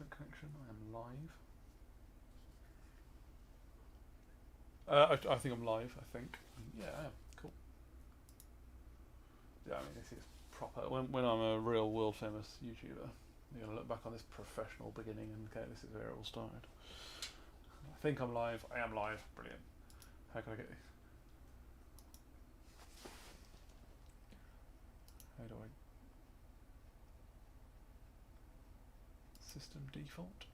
Excellent connection. I am live. I think I'm live. I think. Yeah, I am. Cool. Yeah, I mean, this is proper. When I'm a real world famous YouTuber, you're gonna look back on this professional beginning and go, "This is where it all started." I think I'm live. I am live. Brilliant. How can I get you? How do I? System default.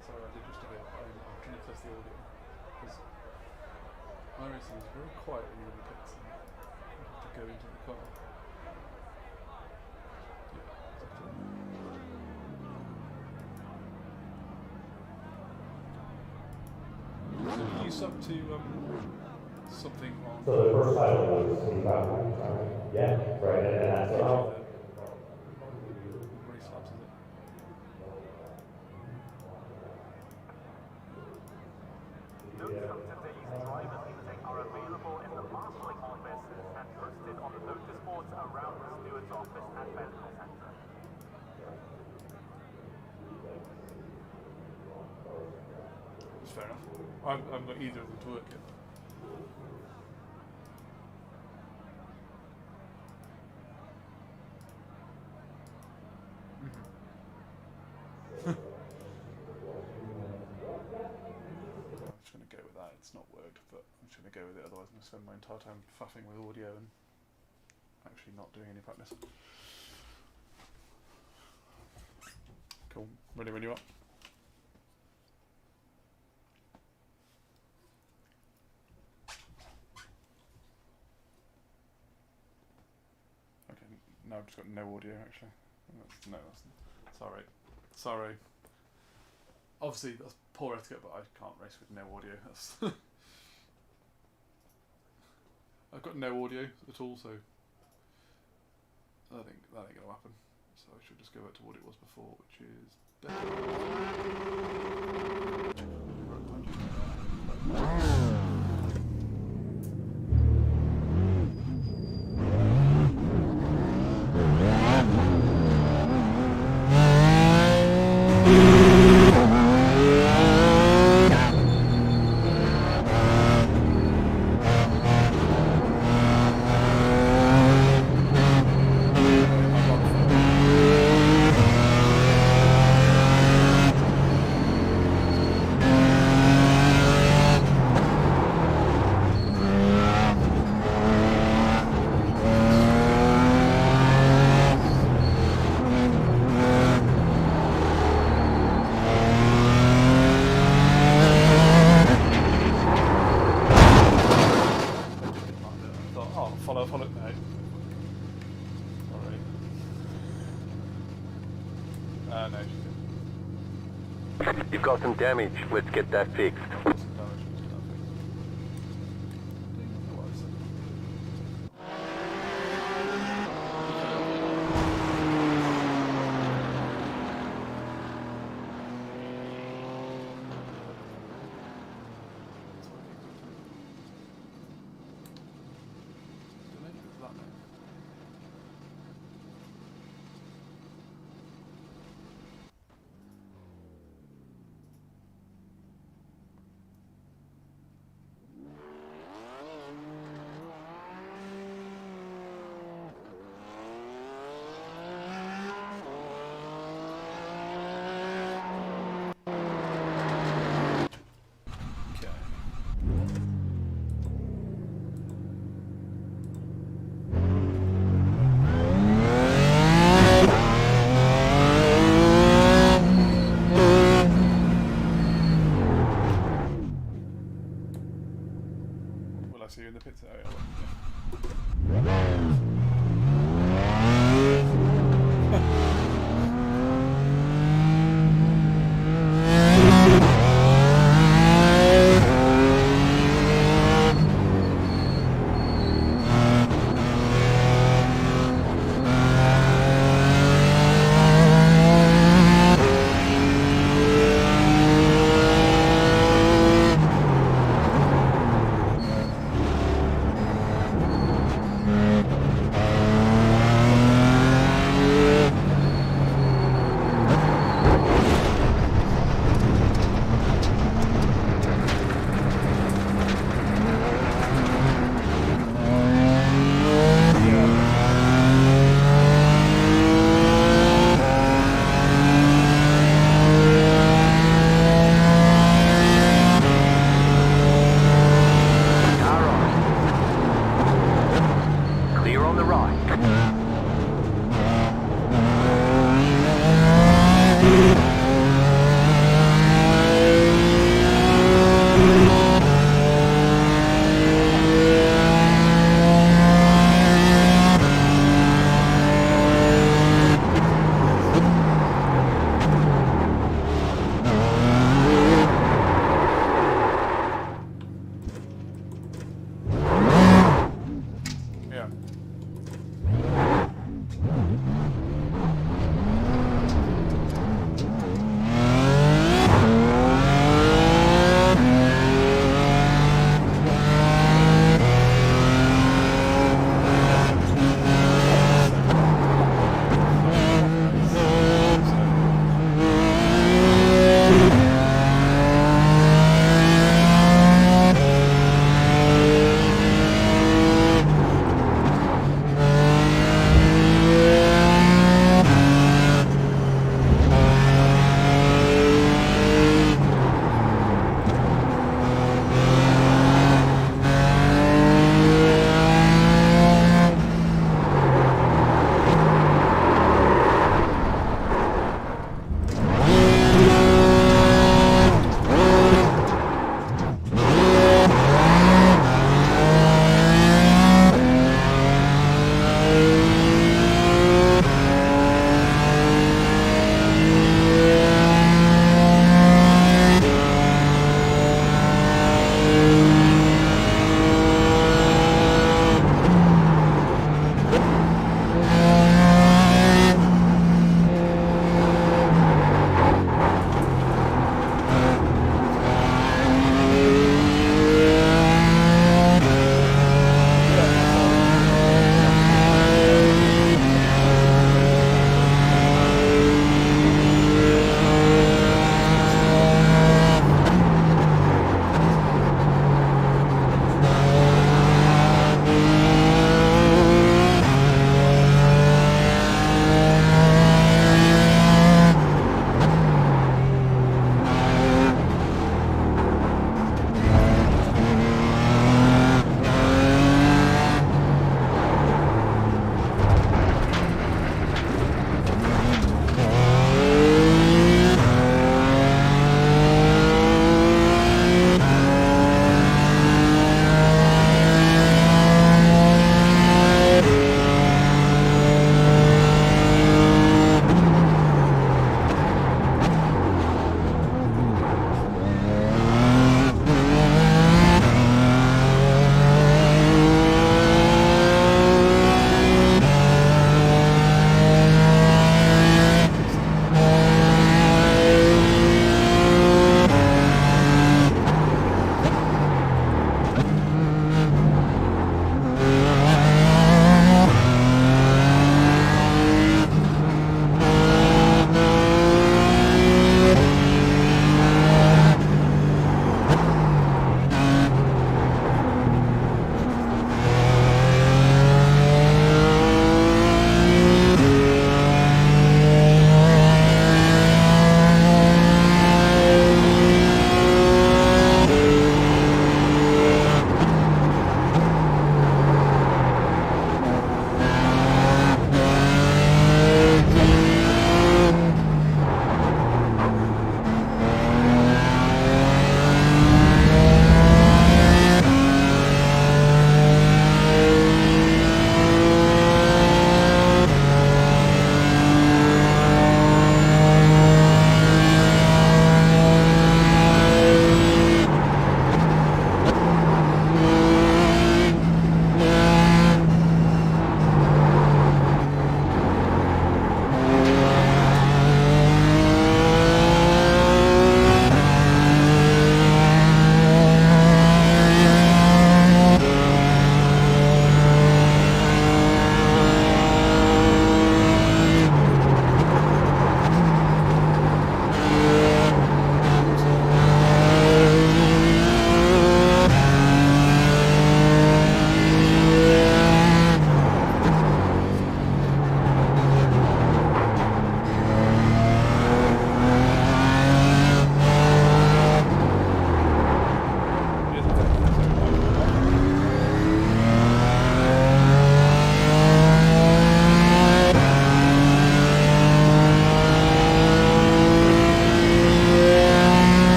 Sorry, I did just a bit. I'm trying to test the audio because iRacing is very quiet when you're in the pits and you have to go into the car. Yeah, exactly. So are you sub to something on? So the first title was 25. Yeah, right. And that's Usually the race labs, is it? Notes from today's drivers meeting are available in the marshalling office and posted on the notice boards around the steward's office and medical center. That's fair enough. I haven't got either of them to work yet. I'm just going to go with that. It's not worked, but I'm just going to go with it. Otherwise, I'm going to spend my entire time faffing with audio and actually not doing any practice. Cool. Ready when you are. Okay. No, I've just got no audio actually. Sorry. Sorry. Obviously, that's poor etiquette, but I can't race with no audio. That's I've got no audio at all, so I think that ain't gonna happen. So I should just go back to what it was before, which is follow. No. Sorry. No, she didn't. You've got some damage. Let's get that fixed.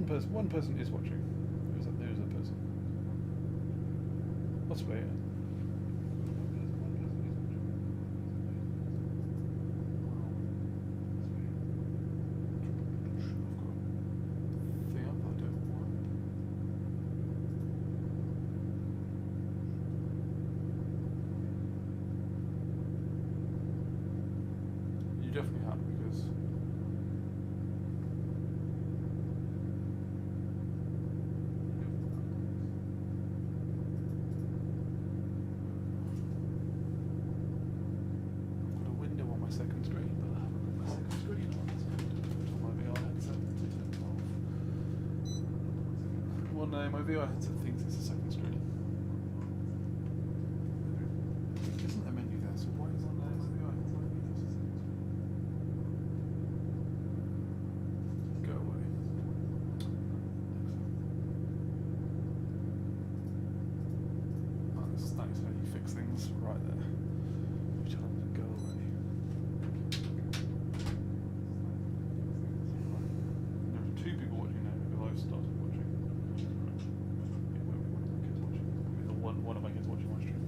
One person is watching. There is a person. Possibly. Yeah. You definitely have because I've got a window on my second screen, but I haven't got my second screen on. So on my VR headset. One day my VR headset thinks it's a second screen. Isn't there a menu there? So why is on there? VR headset? Go away. Oh, that's how you fix things right there. You tell them to go away. There are 2 people watching now because I've started watching. It won't be one of my kids watching. It'll be one of my kids watching my stream.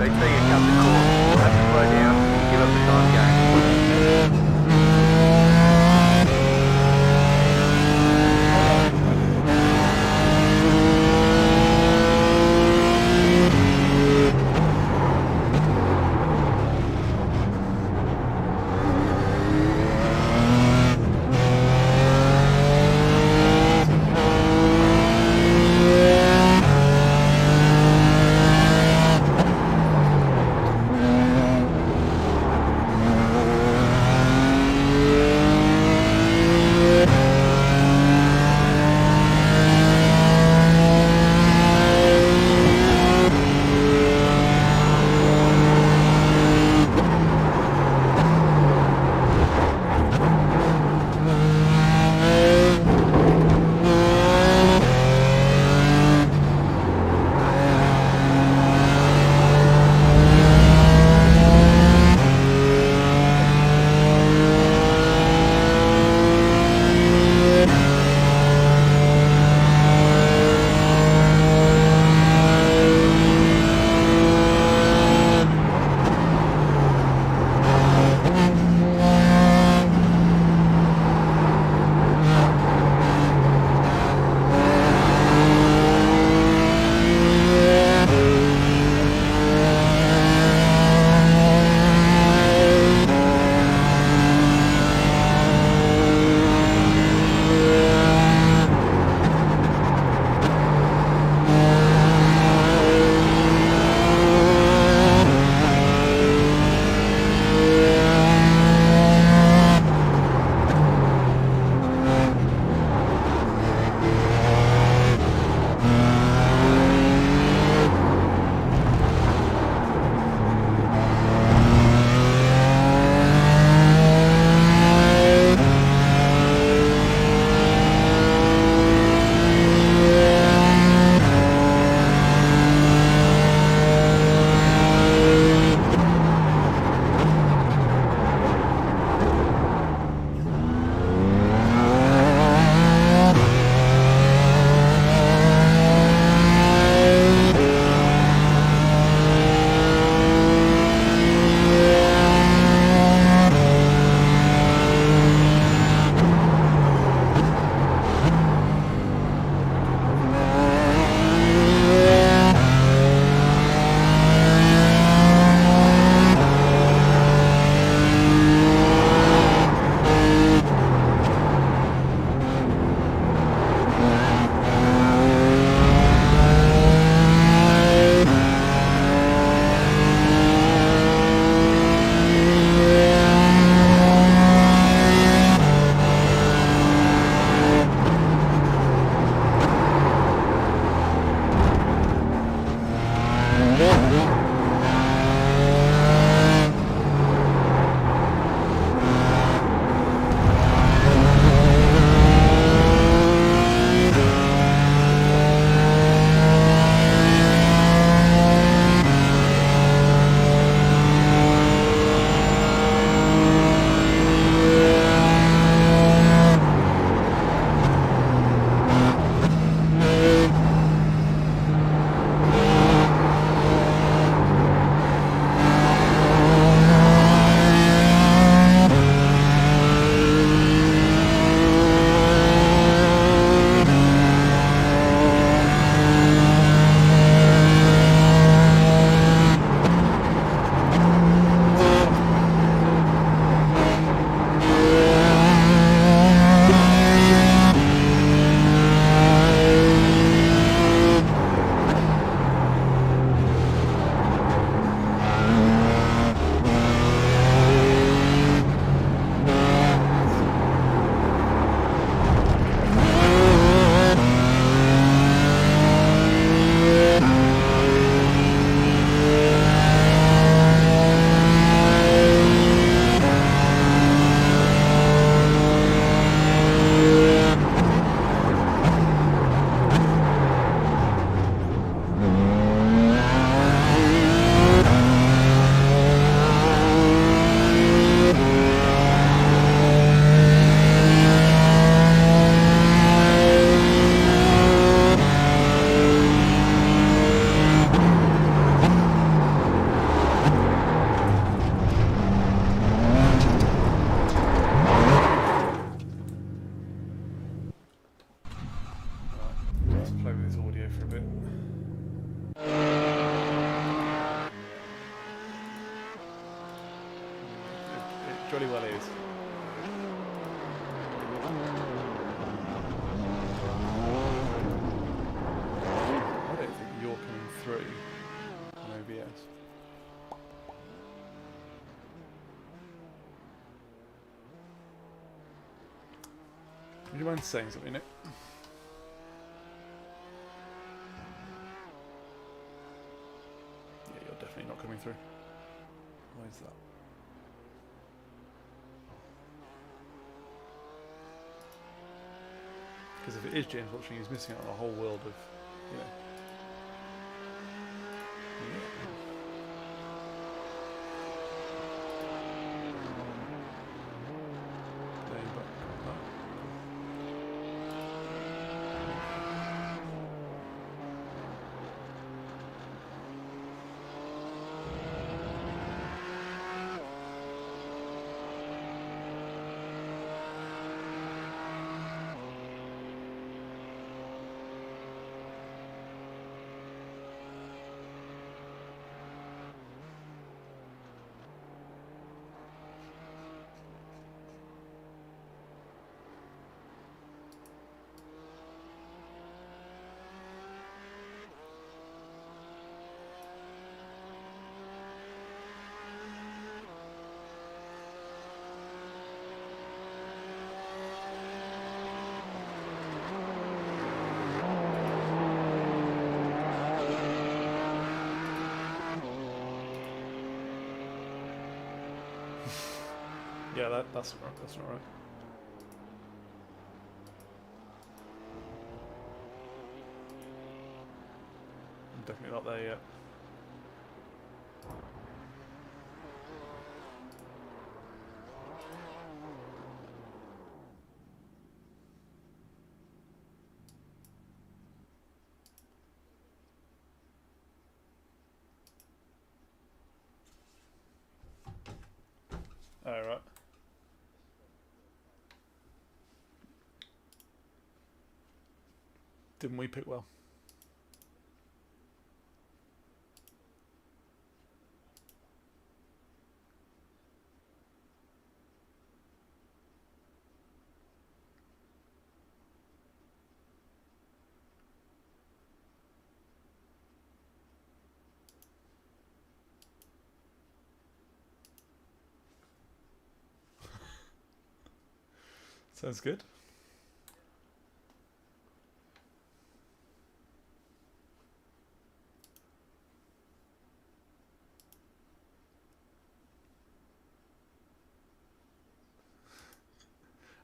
They say you cut the course. You have to slow down and give up the time game. jolly well is. I don't think you're coming through on OBS. Would you mind saying something, Nick? Yeah, you're definitely not coming through. Why is that? Because if it is James watching, he's missing out on a whole world of, you know. Yeah, that's not right. That's not right. I'm definitely not there yet. Oh, right. Didn't we pick well? Sounds good.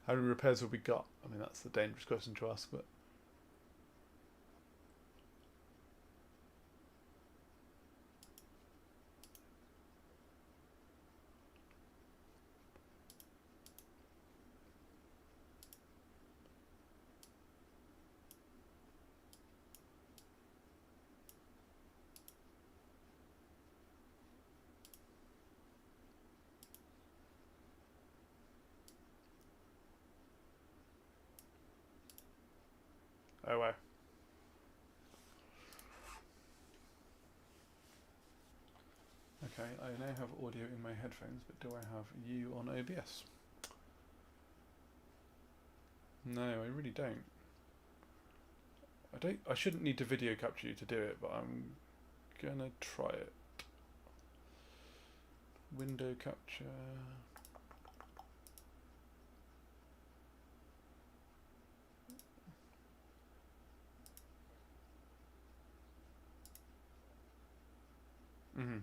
How many repairs have we got? I mean, that's the dangerous question to ask, but... Oh wow. Okay, I now have audio in my headphones, but do I have you on OBS? No, I really don't. I shouldn't need to video capture you to do it, but I'm gonna try it. Window capture. Mm-hmm.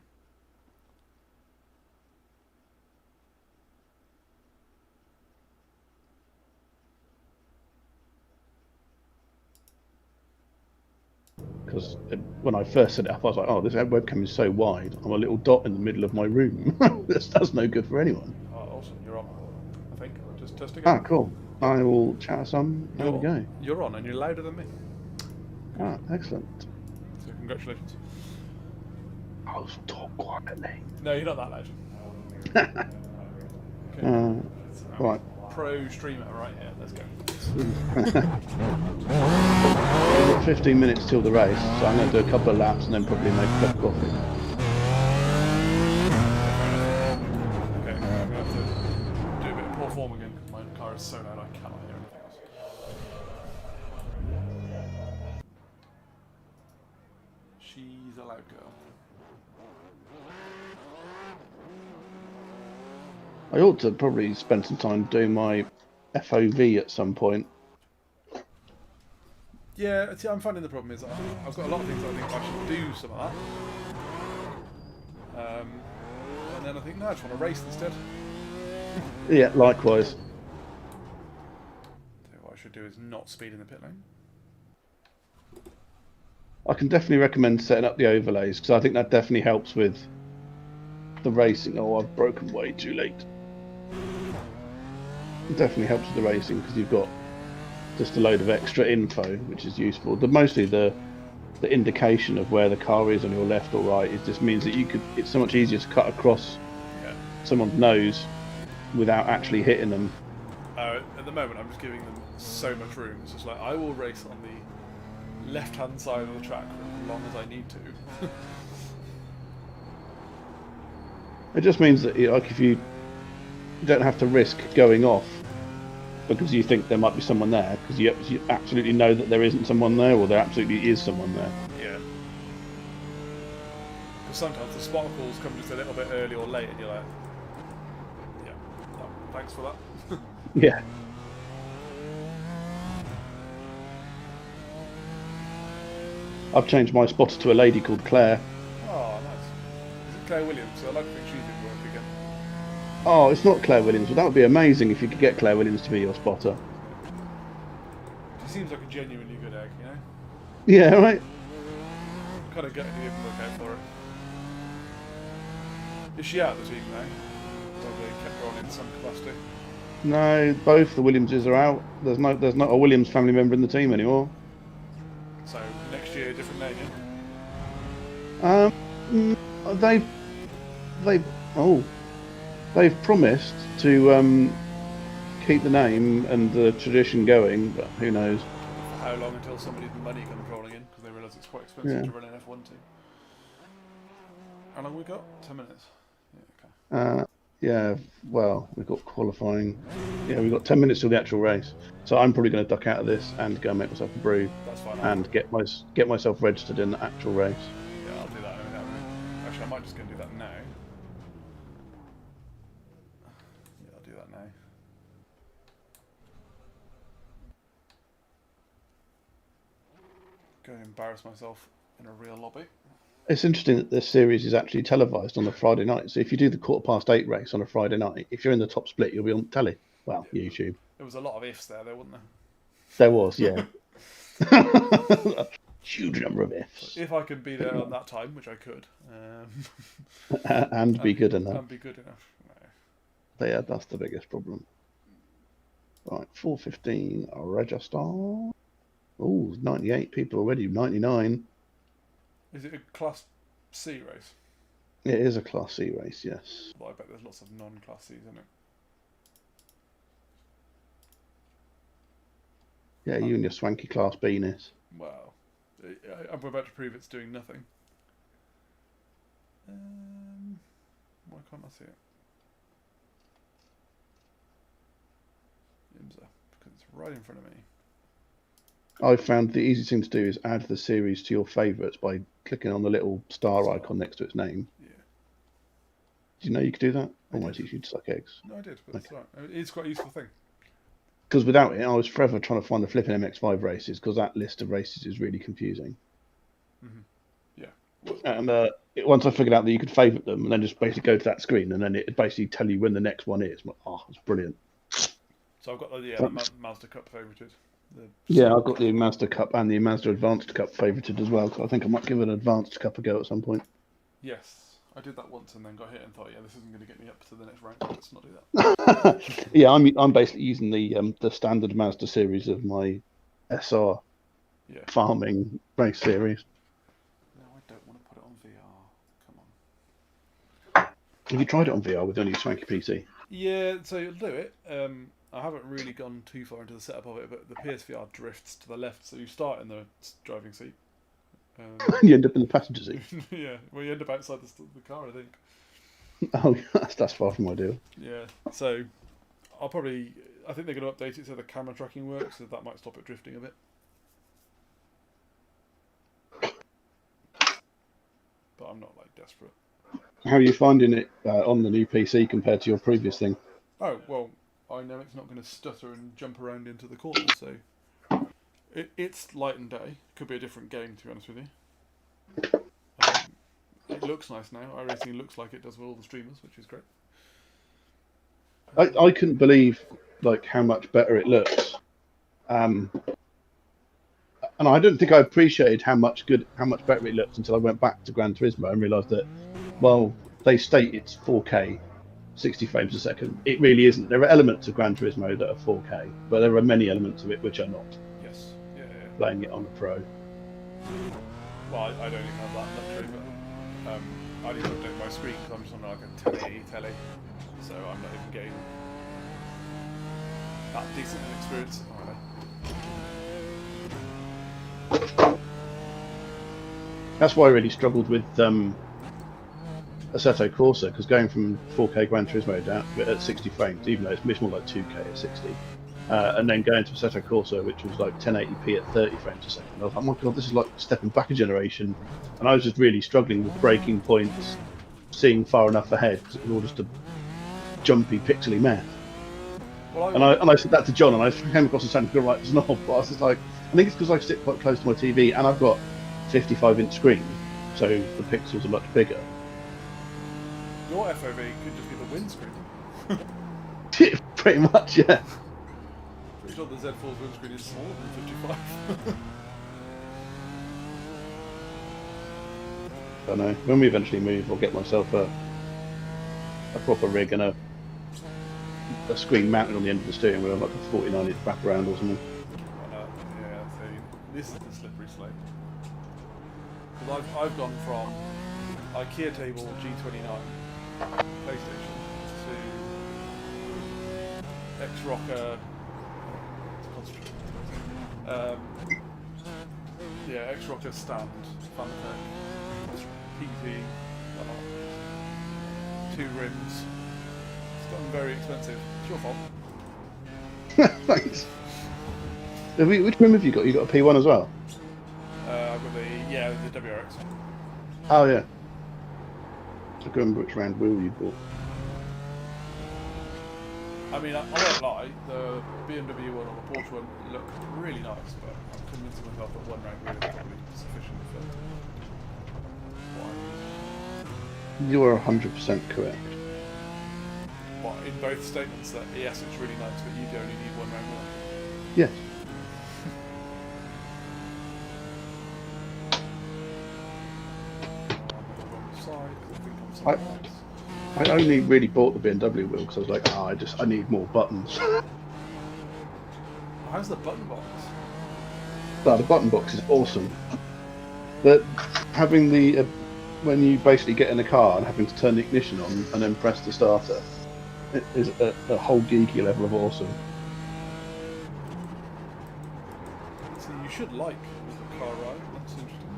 Because when I first set it up, I was like, oh, this webcam is so wide. I'm a little dot in the middle of my room. That's no good for anyone. Oh, awesome. You're on, I think. Just testing it. Ah, cool. I will chat some. There we go. You're on, and you're louder than me. Ah, excellent. So congratulations. I'll talk quietly. No, you're not that loud. Okay. Right. Pro streamer right here. Let's go. We've got 15 minutes till the race, so I'm going to do a couple of laps and then probably make a cup of coffee. Okay, I'm going to have to car is so loud I cannot hear anything else. She's a loud girl. I ought to probably spend some time doing my FOV at some point. Yeah, see, I'm finding the problem is I've got a lot of things I think I should do some of that. And then I think, no, I just want to race instead. Yeah, likewise. So what I should do is not speed in the pit lane. I can definitely recommend setting up the overlays because I think that definitely helps with the racing. Oh, I've broken way too late. It definitely helps with the racing because you've got just a load of extra info, which is useful. Mostly the indication of where the car is on your left or right. It just means that it's so much easier to cut across someone's nose without actually hitting them. At the moment, I'm just giving them so much room. It's just like I will race on the left-hand side of the track for as long as I need to. It just means that like if you don't have to risk going off because you think there might be someone there, because you absolutely know that there isn't someone there, or there absolutely is someone there. Yeah. Because sometimes the spot calls come just a little bit early or late, and you're like, yeah, no, thanks for that. Yeah. I've changed my spotter to a lady called Claire. Oh, nice. Is it Claire Williams? I like to think she's in work again. Oh, it's not Claire Williams, but that would be amazing if you could get Claire Williams to be your spotter. She seems like a genuinely good egg, you know? Yeah, right? Kind of gutted to even look out for her. Is she out of the team now? Or they kept her on in some capacity? No, both the Williamses are out. There's not a Williams family member in the team anymore. So, next year, different name, yeah? They've promised to keep the name and the tradition going, but who knows? For how long until somebody's money comes rolling in, because they realise it's quite expensive to run an F1 team. How long we got? 10 minutes. Yeah, okay. Yeah, well, we've got qualifying. Yeah, we've got 10 minutes till the actual race. So I'm probably going to duck out of this and go make myself a brew. That's fine. And get myself registered in the actual race. Yeah, I'll do that in a minute. Actually, I might just go and do that now. Yeah, I'll do that now. Go and embarrass myself in a real lobby. It's interesting that this series is actually televised on a Friday night. So if you do the 8:15 race on a Friday night, if you're in the top split, you'll be on telly. Well, yeah, YouTube. There was a lot of ifs there, wasn't there? There was, yeah. A huge number of ifs. If I could be there on that time, which I could. And be good enough. And be good enough. No. Yeah, that's the biggest problem. Right, 4:15, register. Oh, 98 people already, 99. Is it a Class C race? It is a Class C race, yes. Well, I bet there's lots of non-Class Cs in it. Yeah, you and your swanky Class B-ness. Wow. I'm about to prove it's doing nothing. Why can't I see it? IMSA, because it's right in front of me. I've found the easiest thing to do is add the series to your favourites by clicking on the little star icon next to its name. Yeah. Do you know you could do that? Or might teach you to suck eggs? No, I did, but that's right. It's quite a useful thing. Because without it, I was forever trying to find the flipping MX-5 races, because that list of races is really confusing. Mm-hmm. Yeah. And once I figured out that you could favourite them, and then just basically go to that screen, and then it basically tell you when the next one is. Oh, it's brilliant. So I've got the Mazda Cup favorited. Yeah, I've got the Mazda Cup and the Mazda Advanced Cup favorited as well. So I think I might give an Advanced Cup a go at some point. Yes, I did that once and then got hit and thought, yeah, this isn't going to get me up to the next rank. Let's not do that. Yeah, I'm basically using the standard Mazda series of my SR farming race series. No, I don't want to put it on VR. Come on. Have you tried it on VR with your new swanky PC? Yeah, so you'll do it. I haven't really gone too far into the setup of it, but the PSVR drifts to the left, so you start in the driving seat. You end up in the passenger seat. Yeah, well, you end up outside the car, I think. Oh, that's far from ideal. Yeah, so I'll probably I think they're going to update it so the camera tracking works, so that might stop it drifting a bit. But I'm not like desperate. How are you finding it on the new PC compared to your previous thing? Oh well, I know it's not going to stutter and jump around into the corners, so it's light and day. Could be a different game, to be honest with you. It looks nice now. iRacing looks like it does with all the streamers, which is great. I couldn't believe like how much better it looks, and I don't think I appreciated how much better it looked until I went back to Gran Turismo and realised that, well, they state it's 4K, 60 frames a second. It really isn't. There are elements of Gran Turismo that are 4K, but there are many elements of it which are not. Yes. Yeah. Playing it on a Pro. Well, I don't even have that luxury, but I need to update my screen because I'm just on like a 1080 telly, so I'm not even getting that decent an experience. That's why I really struggled with Assetto Corsa, because going from 4K Gran Turismo down at 60 frames, even though it's more like 2K at 60, and then going to Assetto Corsa, which was like 1080p at 30 frames a second, I was like, oh my god, this is like stepping back a generation. And I was just really struggling with braking points, seeing far enough ahead, because it was all just a jumpy, pixely mess. Well, and I said that to John, and I came across the sound right as knob, but I was just like, I think it's because I sit quite close to my TV, and I've got 55-inch screen, so the pixels are much bigger. Your FOV could just be the windscreen. Pretty much, yeah. Pretty sure the Z4's windscreen is smaller than 55. I don't know. When we eventually move, I'll get myself a proper rig and a screen mounted on the end of the steering wheel, like a 49-inch wraparound or something. Yeah, so this is the slippery slope. Because I've gone from IKEA table G29 PlayStation to X-Rocker. X-Rocker stand, Fanatec, PT, 2 rims. It's gotten very expensive. It's your fault. Thanks. Which rim have you got? You got a P1 as well? I've got the WRX. Oh yeah. I can't remember which round wheel you bought. I mean, I won't lie, the BMW one or the Porsche one look really nice, but I'm convincing myself that one round wheel is probably sufficient for what I need. You are 100% correct. What, in both statements that yes, it's really nice, but you only need one round wheel? Yes. I only really bought the BMW wheel because I was like, I need more buttons. How's the button box? No, the button box is awesome. But having the when you basically get in a car and having to turn the ignition on and then press the starter, it is a whole geeky level of awesome. So you should like the car ride. That's interesting.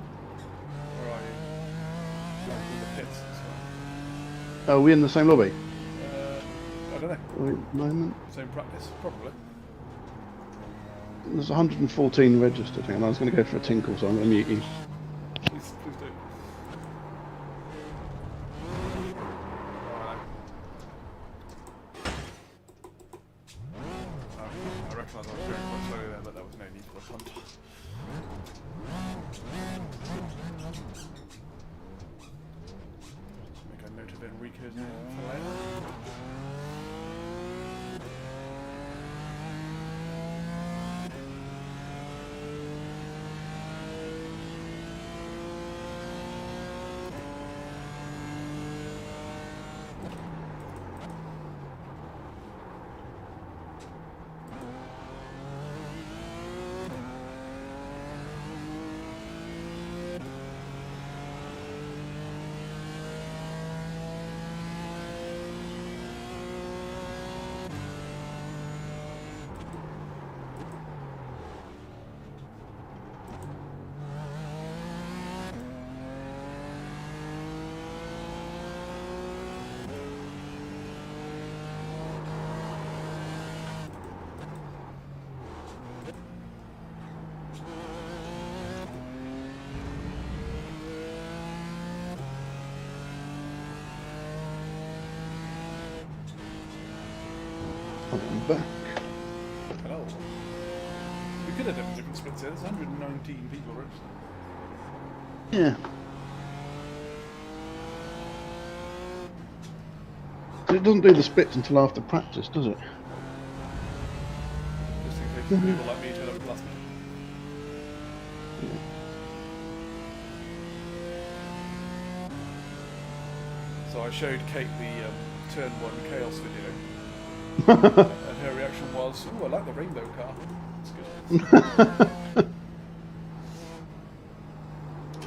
Where are you? You're in the pits and stuff. Are we in the same lobby? I don't know. At the moment? Same practice, probably. There's 114 registered, and I was going to go for a tinkle, so I'm going to mute you. Please do. I recognise I was going quite slowly there, but there was no need for a punt. Make a note of Enrico's name for later. I'm back. Hello. We could have done different splits here. There's 119 people registered. Yeah. It doesn't do the splits until after practice, does it? Just in case people like me turn up at the last minute. So I showed Kate the Turn 1 Chaos video. And her reaction was, "Oh, I like the rainbow car. It's good."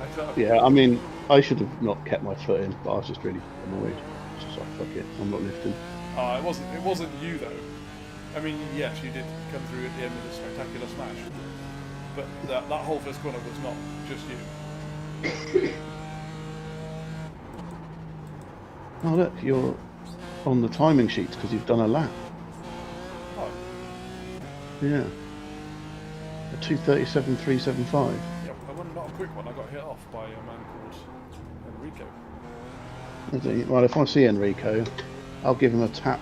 I thought, Yeah, I mean, I should have not kept my foot in, but I was just really annoyed. Just like, fuck it, I'm not lifting. it wasn't you though. I mean, yes, you did come through at the end of the spectacular smash, but that whole first corner was not just you. Oh look, you're on the timing sheets because you've done a lap. Oh, Yeah. A 2:37.375. yeah, I won not a quick one. I got hit off by a man called Enrico. Well, if I see Enrico, I'll give him a tap.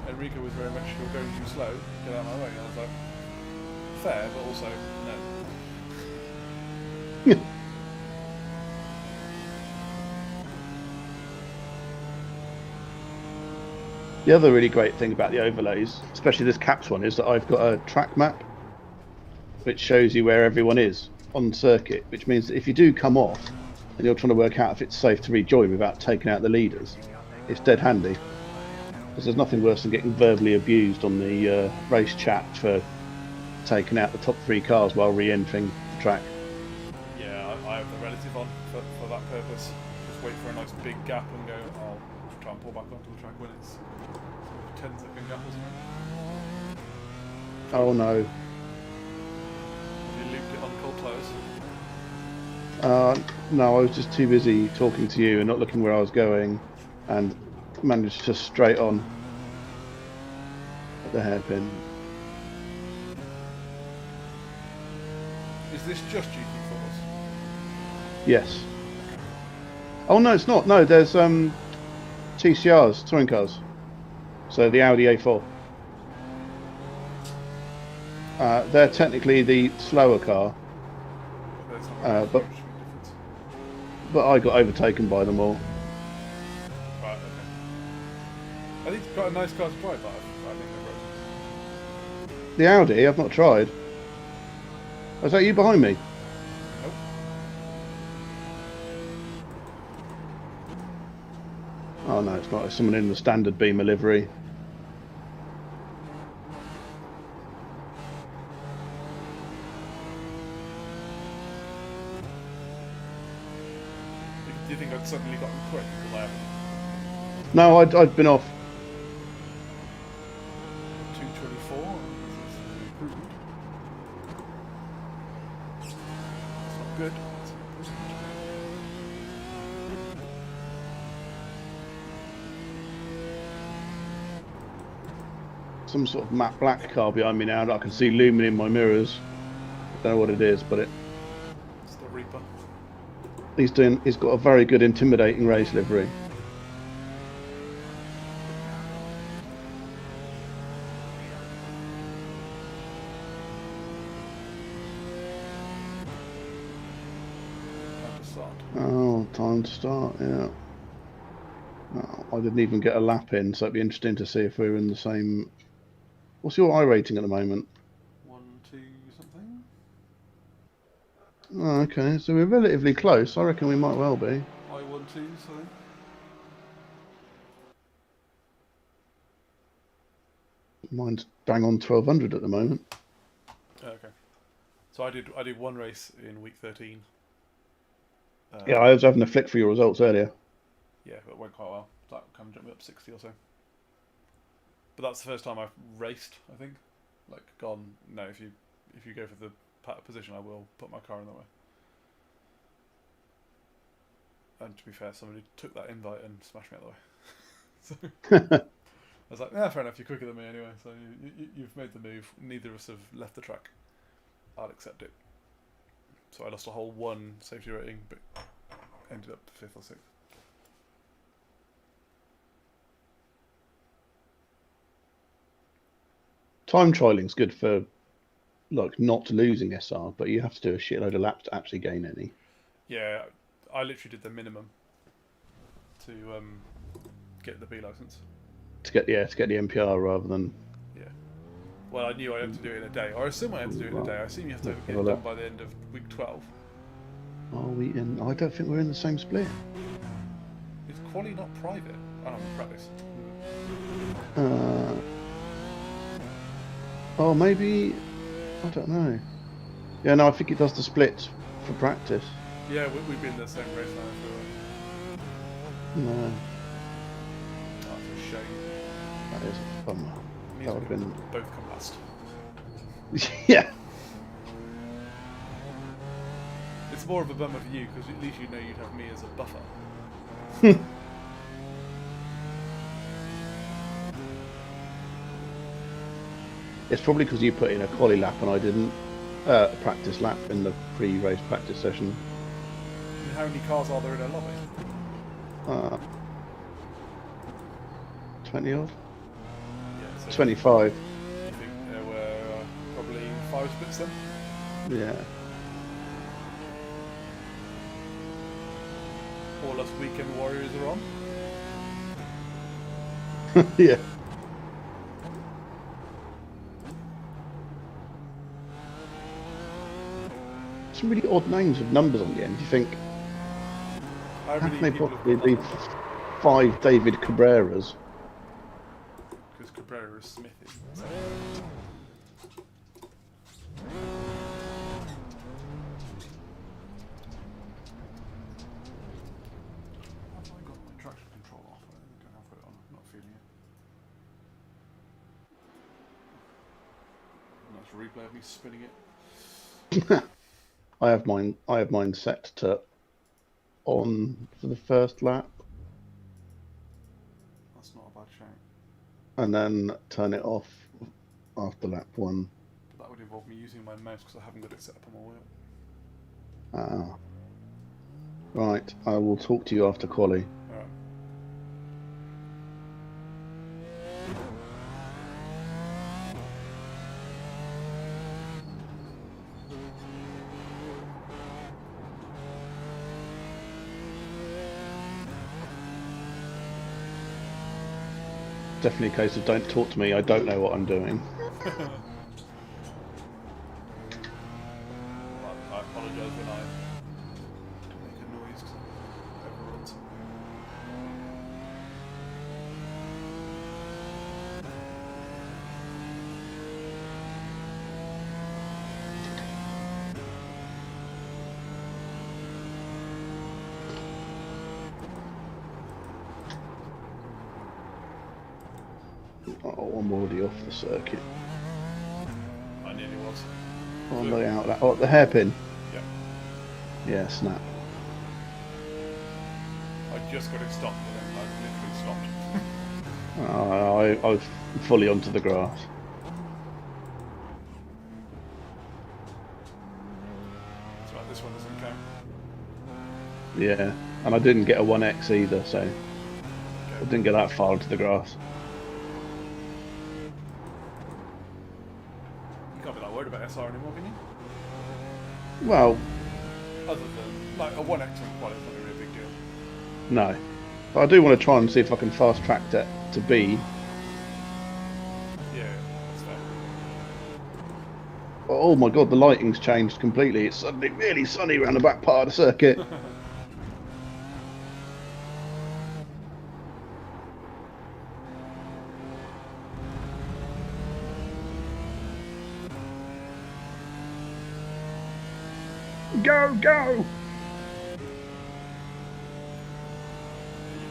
Enrico was very much, "You're going too slow, get out of my way." And I was like, fair, but also, no. The other really great thing about the overlays, especially this caps one, is that I've got a track map which shows you where everyone is on circuit, which means that if you do come off and you're trying to work out if it's safe to rejoin without taking out the leaders, it's dead handy. Because there's nothing worse than getting verbally abused on the race chat for taking out the top 3 cars while re-entering the track. Yeah, I have the relative on for that purpose. Just wait for a nice big gap and go, I'll try and pull back onto the track when it's sort of 10-second gap or something. Oh no. Have you looped it on cold tyres? No, I was just too busy talking to you and not looking where I was going, and managed to straight on at the hairpin. Is this just GT4s? Yes. Oh no, it's not. No, there's TCRs, touring cars. So the Audi A4. They're technically the slower car, There's not but I got overtaken by them all. Right, okay. I think it's quite a nice car to drive, but I think they're broken. The Audi, I've not tried. Is that you behind me? Nope. Oh no, it's not. It's someone in the standard Beamer livery. Do you think I'd suddenly gotten quick because I haven't? No, I'd been off. 224. This is an improvement. It's not good. It's an improvement. Some sort of matte black car behind me now that I can see looming in my mirrors. Don't know what it is, but It's the Reaper. he's got a very good intimidating race livery. Time to start. Oh, time to start, yeah. No, I didn't even get a lap in, so it'd be interesting to see if we're in the same... What's your I rating at the moment? 1, 2, something. Oh, okay, so we're relatively close. I reckon we might well be. I 1, 2, something. Mine's bang on 1200 at the moment. Okay. So I did one race in week 13. Yeah, I was having a flick for your results earlier. Yeah, but it went quite well. That kind of jumped me up 60 or so. But that's the first time I've raced, I think. Like, gone, no, if you go for the position, I will put my car in the way. And to be fair, somebody took that invite and smashed me out of the way. So I was like, yeah, fair enough, you're quicker than me anyway, so you've made the move. Neither of us have left the track. I'll accept it. So I lost a whole 1 safety rating, but ended up 5th or 6th. Time trialing's good for like not losing SR, but you have to do a shitload of laps to actually gain any. Yeah, I literally did the minimum to get the B license. To get the MPR rather than. Yeah. Well, I knew I had to do it in a day, or I assume I had to do it in a day. I assume you have to Let's get have it a done look. by the end of week 12. Are we in? I don't think we're in the same split. Is quali not private? I don't know, practice. Oh, maybe. I don't know. Yeah, no, I think it does the splits for practice. Yeah, we've been in the same race now for. No, That's a shame. that is a bummer. It means That we would have can been. both come last. Yeah. It's more of a bummer for you because at least you know you'd have me as a buffer. It's probably because you put in a quali lap and I didn't. A practice lap in the pre-race practice session. And how many cars are there in a lobby? 20 odd? Yeah, so 25. you think there were probably 5 splits then? Yeah. All us weekend warriors are on. Yeah. Some really odd names with numbers on the end. You think, How how many can they people have possibly got be that? 5 David Cabreras? Because Cabrera is Smithy. So. Have I got my traction control off? I don't have it on. I'm not feeling it. Nice replay of me spinning it. I have mine set to on for the first lap That's not a bad shout. and then turn it off after lap 1. But that would involve me using my mouse because I haven't got it set up on my wheel. Ah. Right, I will talk to you after quali. Alright. Definitely a case of don't talk to me, I don't know what I'm doing. I apologise when I make a noise because I overrun something. Oh, I'm already off the circuit. I nearly was. On the way out, the hairpin. Yeah. Yeah, snap. I just got it stopped and then I literally stopped. I was fully onto the grass. That's right, this one doesn't count. Yeah, and I didn't get a 1x either, so I didn't get that far into the grass. You can't be that worried about SR anymore, can you? Well, Other than, like, a 1x on quality is not really a big deal. no. But I do want to try and see if I can fast track that to B. Yeah, that's fair. Oh my god, the lighting's changed completely. It's suddenly really sunny around the back part of the circuit. Go, go! You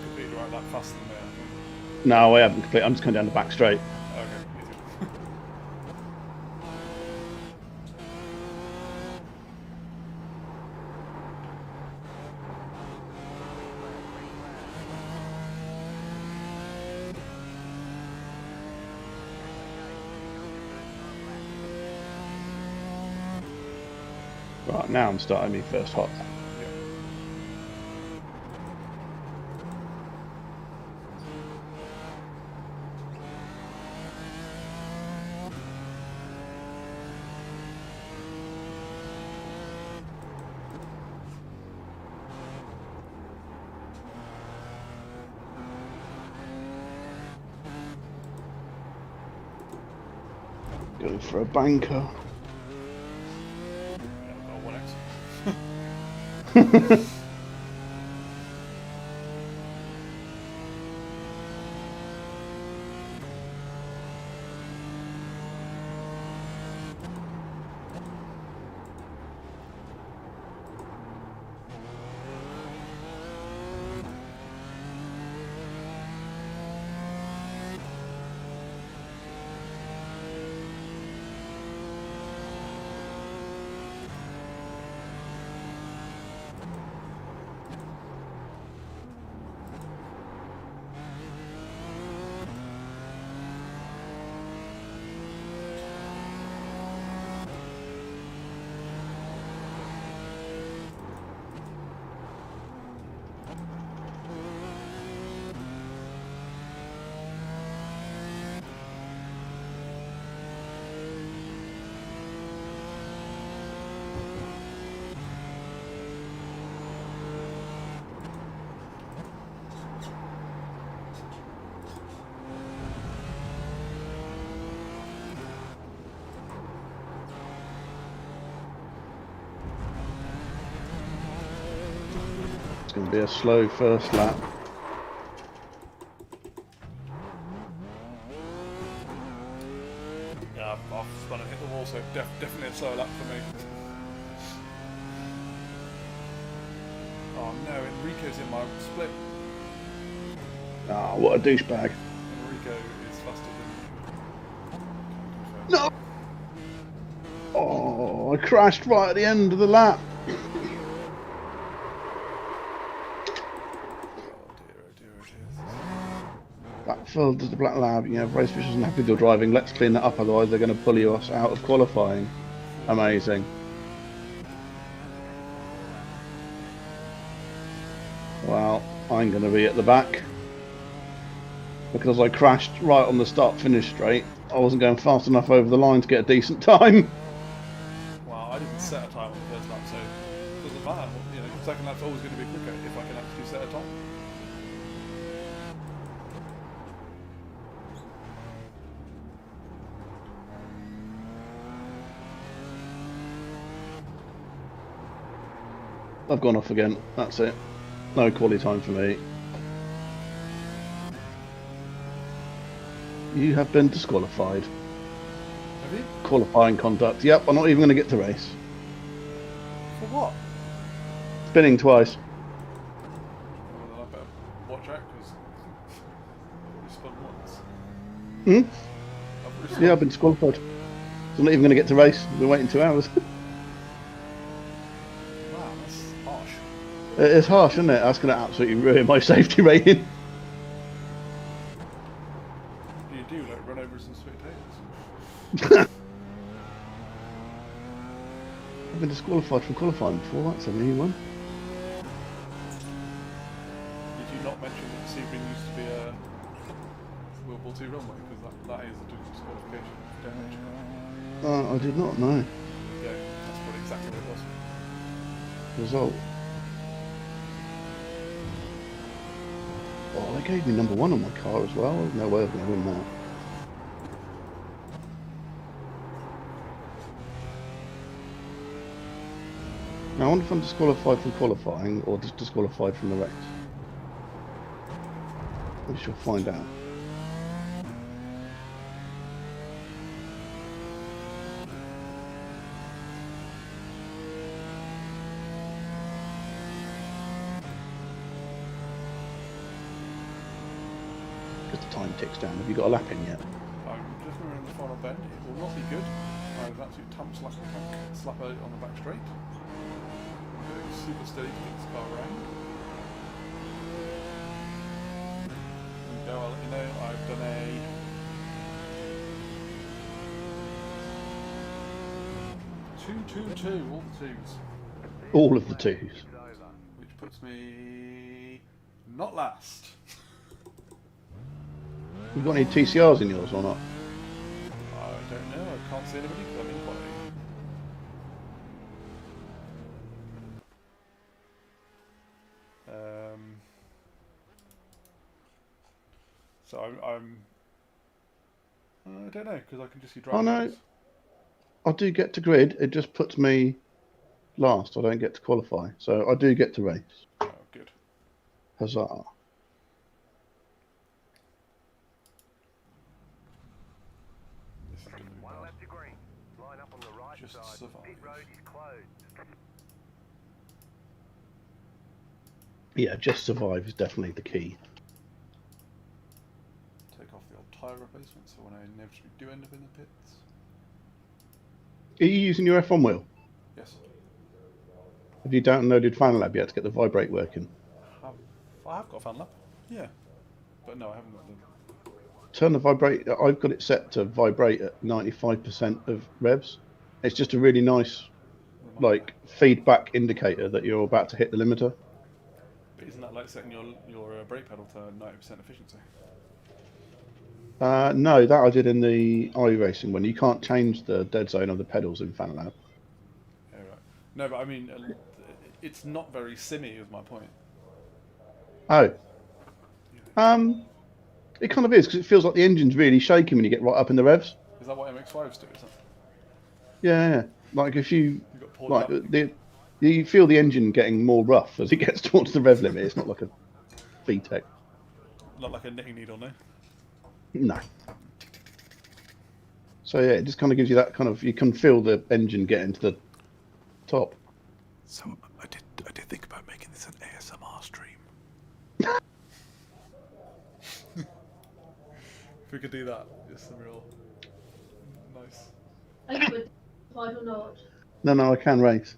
completed right that fast than me, I think. No, I haven't completed. I'm just coming down the back straight. Okay, easy. Right, now I'm starting my first hot lap. Yeah. Go for a banker. Yeah, I've got a 1X. It's going to be a slow first lap. Yeah, I've spun and hit the wall, so definitely a slow lap for me. Oh no, Enrico's in my split. Ah, what a douchebag. Enrico is faster than No! Oh, I crashed right at the end of the lap. Oh dear, oh dear, oh dear. That filled the Black Lab, you know, race officials and happy with your driving. Let's clean that up, otherwise they're going to pull you out of qualifying. Amazing. Well, I'm going to be at the back because I crashed right on the start-finish straight. I wasn't going fast enough over the line to get a decent time. Well, I didn't set a time on the first lap, so it doesn't matter. You know, second lap's always going to be quicker if I can actually set a time. I've gone off again. That's it. No quality time for me. You have been disqualified. Have you? Qualifying conduct. Yep, I'm not even going to get to race. For what? Spinning twice. Well, then I better watch out, because I've already spun once. Hmm? I've already spun. Yeah, I've been disqualified. So I'm not even going to get to race. We're waiting 2 hours. Wow, that's harsh. It's harsh, isn't it? That's going to absolutely ruin my safety rating. You do, like, run over some spectators. I've been disqualified from qualifying before. That's a new one. Did you not mention that Sebring used to be a World War II runway? Because that is a disqualification damage. I did not know. Yeah, that's probably exactly what it was. Result. Oh, they gave me number 1 on my car as well. No way I'm going to win that. Now, I wonder if I'm disqualified from qualifying or just disqualified from the race. We shall find out. As the time ticks down, have you got a lap in yet? I'm just remembering the final bend. It will not be good. I have absolute slapper on the back straight. I'm going super steady to get this car around. There we go, I'll let you know I've done a 2-2-2, all the twos. All of the twos. Which puts me not last. You got any TCRs in yours or not? I don't know, I can't see anybody because I'm in quality. So I don't know, because I can just see driving. Oh no, I do get to grid. It just puts me last. I don't get to qualify, so I do get to race. Oh, good. Huzzah! This is going to be One bad. lap to green. Line up on the right Just side. survive. Pit road is closed. Yeah, just survive is definitely the key. Take off the old tyre replacement, so when I inevitably do end up in the pits. Are you using your F1 wheel? Yes. Have you downloaded FanLab yet to get the vibrate working? I have got a fan lap. Yeah. But no, I haven't got the. Turn the vibrate. I've got it set to vibrate at 95% of revs. It's just a really nice, like, feedback indicator that you're about to hit the limiter. But isn't that like setting your brake pedal to 90% efficiency? No, that I did in the iRacing one. You can't change the dead zone of the pedals in FanLab. Yeah, right. No, but I mean, it's not very simmy, is my point. Oh. It kind of is, because it feels like the engine's really shaky when you get right up in the revs. Is that what MX-5s do? Is it? Yeah. Like if you got pulled like up. you feel the engine getting more rough as it gets towards the rev limit. It's not like a VTEC. Not like a knitting needle, no? No. So yeah, it just kind of gives you that kind of, you can feel the engine getting to the top. So I did think about making this an ASMR stream. If we could do that, just some real nice. Are you qualified or not? No, I can race.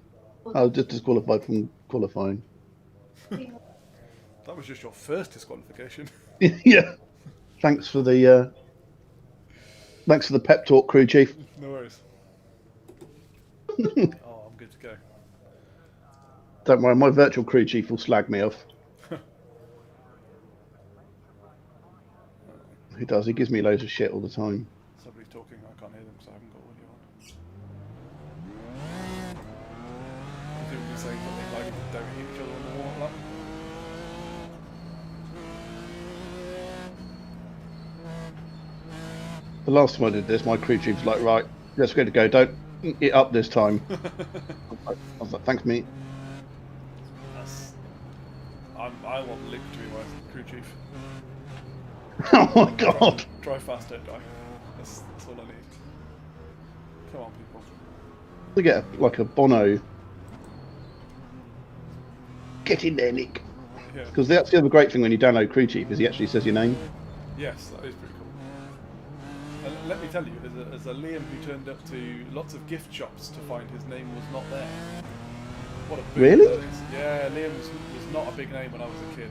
I was just disqualified from qualifying. That was just your first disqualification. Yeah. Thanks for the pep talk, crew chief. No worries. Oh, I'm good to go. Don't worry, my virtual crew chief will slag me off. He does. He gives me loads of shit all the time. Somebody's talking. I can't hear them because I haven't got audio on. I think we're saying something like don't hit each other on the warm lap. The last time I did this, my crew chief was like, right, let's get to go. Don't it up this time. I was like, thanks, mate. I want Luke to be my crew chief. Oh my god. Drive fast, don't die. That's all I need. Come on, people. We get like a Bono. Get in there, Nick. Yeah. Because that's the other great thing when you download crew chief is he actually says your name. Yes, that is pretty cool. And let me tell you, as a Liam who turned up to lots of gift shops to find his name was not there. What a boon Really? that is. Yeah, Liam was not a big name when I was a kid.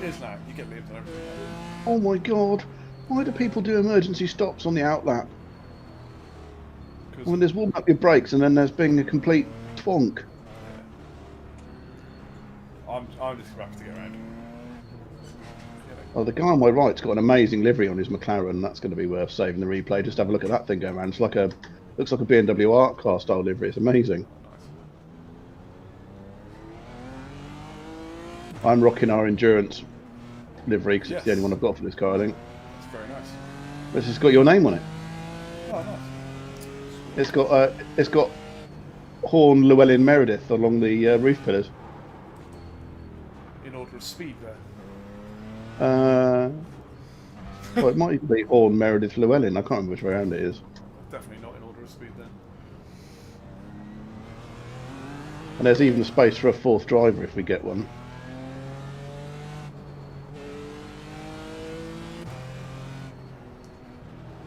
It is now. You get Liam's and everything now. Oh my god. Why do people do emergency stops on the outlap? When there's warming up your brakes and then there's being a complete twonk. I'm just happy to get around. Oh, the guy on my right's got an amazing livery on his McLaren. That's going to be worth saving the replay. Just have a look at that thing going around. It's like looks like a BMW art car style livery. It's amazing. I'm rocking our endurance livery because it's the only one I've got for this car, I think. It's very nice. It's just got your name on it. Oh, nice. It's got Horn, Llewellyn, Meredith along the roof pillars. In order of speed there. Well, it might even be Horn, Meredith, Llewellyn. I can't remember which way around it is. Definitely not in order of speed then. And there's even a space for a fourth driver if we get one.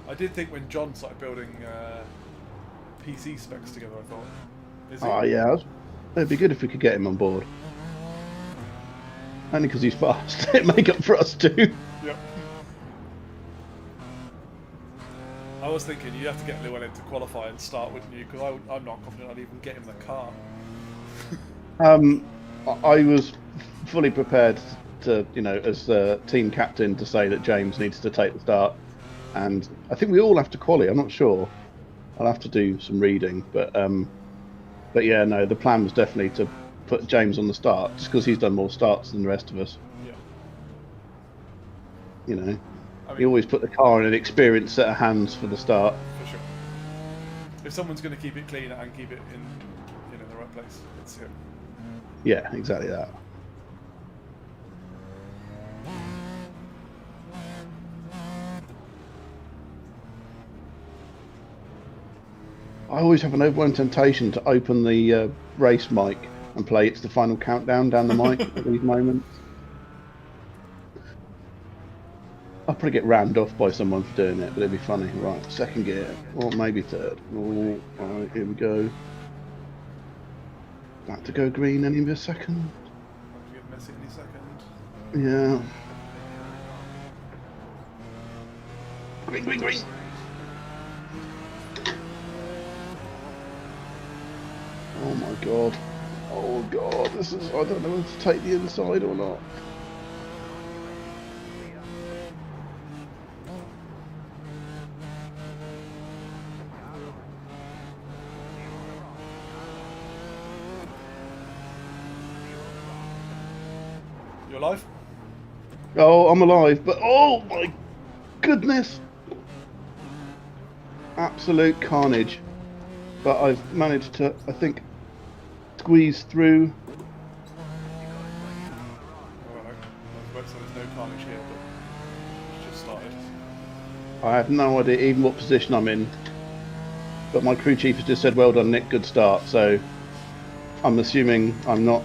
I did think when John started building PC specs together, I thought, is he? Oh yeah, it'd be good if we could get him on board. Only because he's fast. It'd make up for us too. Yep. I was thinking you'd have to get Llewellyn to qualify and start, wouldn't you? Because I'm not confident I'd even get him the car. I was fully prepared to, as team captain, to say that James needs to take the start. And I think we all have to quali. I'm not sure. I'll have to do some reading, but yeah, no. The plan was definitely to put James on the start, just because he's done more starts than the rest of us. Yeah. You always put the car in an experienced set of hands for the start. For sure. if someone's going to keep it clean and keep it in, you know, the right place, it's him. Yeah, exactly that. I always have an overwhelming temptation to open the race mic and play It's the Final Countdown down the mic at these moments. I'll probably get rammed off by someone for doing it, but it'd be funny. Right, second gear, or maybe third. Oh, alright, here we go. About to go green any second. Might get messy any second. Yeah. Green, green, green! Oh my god. Oh god, this is, I don't know whether to take the inside or not. You alive? Oh, I'm alive, but oh my goodness! Absolute carnage. But I've managed to, I think, squeeze through. Oh, well, I was about to say there's no carnage here, but it's just started. I have no idea even what position I'm in. But my crew chief has just said, well done, Nick, good start. So I'm assuming I'm not.